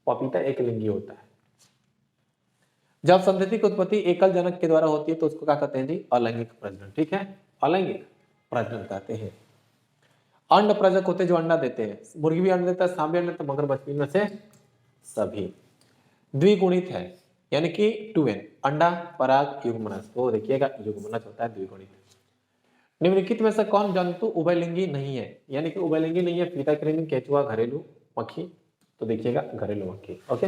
पपीता एक लिंगी होता है। जब संतति उत्पत्ति एकल जनक के द्वारा होती है तो उसको क्या कहते हैं जी? अलैंगिक प्रजनन। ठीक है, अलैंगिक प्रजनन कहते हैं। अंड प्रजक होते हैं जो अंडा देते हैं, मुर्गी भी अंडा देता है, सांप भी अंडा देता है, मगरमच्छ में से सभी। द्विगुणित है, यानी कि 2n, अंडा पराग युग्मनज, वो देखिएगा युग्मनज होता है द्विगुणित। निम्नलिखित में से कौन जंतु उभयलिंगी नहीं है, यानी कि उभयलिंगी नहीं है? फीता कृमि, केंचुआ, घरेलू मक्खी, तो देखिएगा घरेलू मक्खी। ओके,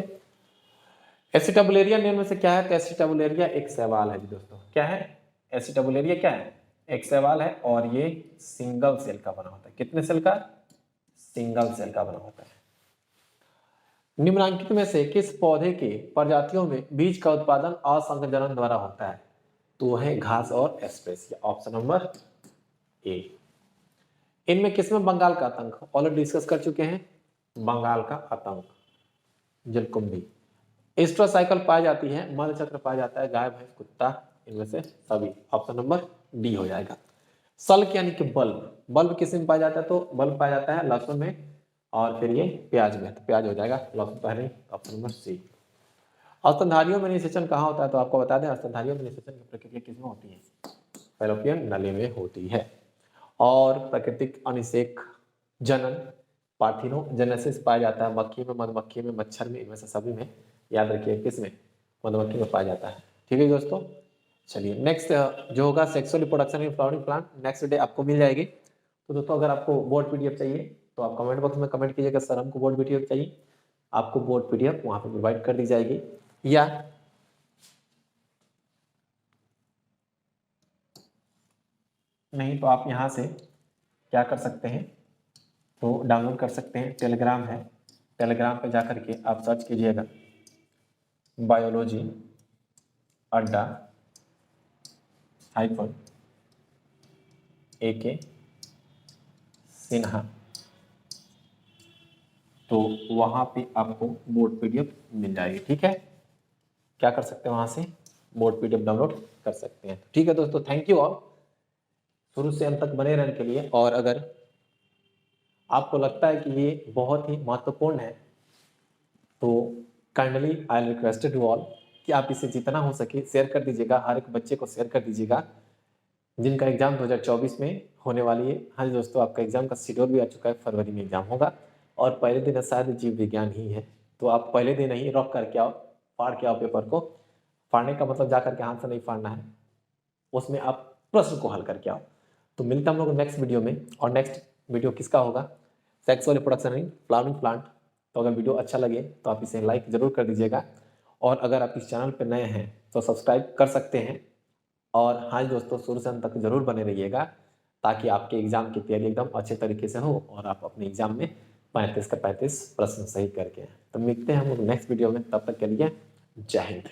एसिटाबुलेरिया निम्न में से क्या है? तो एसिटाबुलेरिया एक शैवाल है जी दोस्तों। क्या है? एसिटाबुलेरिया क्या है? एक शैवाल है और ये सिंगल सेल का बना होता है। कितने सेल का? सिंगल सेल का बना होता है। निम्नलिखित में से किस पौधे के प्रजातियों में बीज का उत्पादन असंजनन द्वारा होता है? तो वह है घास और एस्पेसिया। ऑप्शन नंबर ए। इनमें किसमें बंगाल का आतंक? ऑलरेडी डिस्कस कर चुके हैं, बंगाल का आतंक, जलकुंभी। एस्ट्रोसाइकल पाई जाती है, मल चक्र पाया जाता है, गाय भैंस कुत्ता, इनमें से सभी। ऑप्शन नंबर डी हो जाएगा। सल्क यानी कि बल्ब, बल्ब किस में पाया जाता है? तो बल्ब पाया जाता है लहसुन में और फिर ये प्याज में। तो प्याज हो जाएगा लहसुन पहले। Option number C. स्तनधारियों में निषेचन कहाँ होता है? तो आपको बता दें, स्तनधारियों में निषेचन की प्रक्रिया किसमें होती है? फैलोपियन नली में होती है। और प्राकृतिक अनिषेक जनन, पार्थिनोजेनेसिस पाया जाता है मक्खी में, मधुमक्खी में, मच्छर में, इनमें से सभी में। याद रखिए किसमें? मधुमक्खी में पाया जाता है। ठीक है दोस्तों, चलिए नेक्स्ट जो होगा sexual reproduction in flowering plant, next day आपको मिल जाएगी। तो दोस्तों अगर आपको बोर्ड पीडीएफ चाहिए तो आप कमेंट बॉक्स में कमेंट कीजिएगा सर हमको बोर्ड पीडीएफ चाहिए। आपको बोर्ड पीडीएफ वहां पे प्रोवाइड कर दी जाएगी। या नहीं तो आप यहाँ से क्या कर सकते हैं, तो डाउनलोड कर सकते हैं। टेलीग्राम है, टेलीग्राम पे जाकर के आप सर्च कीजिएगा बायोलॉजी अड्डा हाइफन AK सिन्हा। तो वहां पे आपको बोर्ड पीडीएफ मिल जाएगी। ठीक है, क्या कर सकते हैं, वहां से बोर्ड पीडीएफ डाउनलोड कर सकते हैं। ठीक है दोस्तों, थैंक यू ऑल शुरू से अंत तक बने रहने के लिए। और अगर आपको लगता है कि ये बहुत ही महत्वपूर्ण है तो kindly I requested you all कि आप इसे जितना हो सके शेयर कर दीजिएगा, हर एक बच्चे को शेयर कर दीजिएगा जिनका एग्जाम 2024 में होने वाली है। हाँ जी दोस्तों, आपका एग्जाम का शेड्यूल भी आ चुका है, फरवरी में एग्जाम होगा और पहले दिन शायद जीव विज्ञान ही है। तो आप पहले दिन ही रॉक करके आओ, फाड़ के आओ पेपर को। फाड़ने का मतलब जा करके हाथ से नहीं फाड़ना है, उसमें आप प्रश्न को हल करके आओ। तो मिलता हम लोग नेक्स्ट वीडियो में। और नेक्स्ट वीडियो किसका होगा? Sexual reproduction in flowering plant. तो अगर वीडियो अच्छा लगे तो आप इसे लाइक जरूर कर दीजिएगा। और अगर आप इस चैनल पर नए हैं तो सब्सक्राइब कर सकते हैं। और हाँ दोस्तों, शुरू से अंत तक जरूर बने रहिएगा ताकि आपके एग्जाम की तैयारी एकदम अच्छे तरीके से हो और आप अपने एग्जाम में 35 का 35 प्रश्न सही करके। तो मिलते हैं हम लोग नेक्स्ट वीडियो में, तब तक के लिए जय हिंद।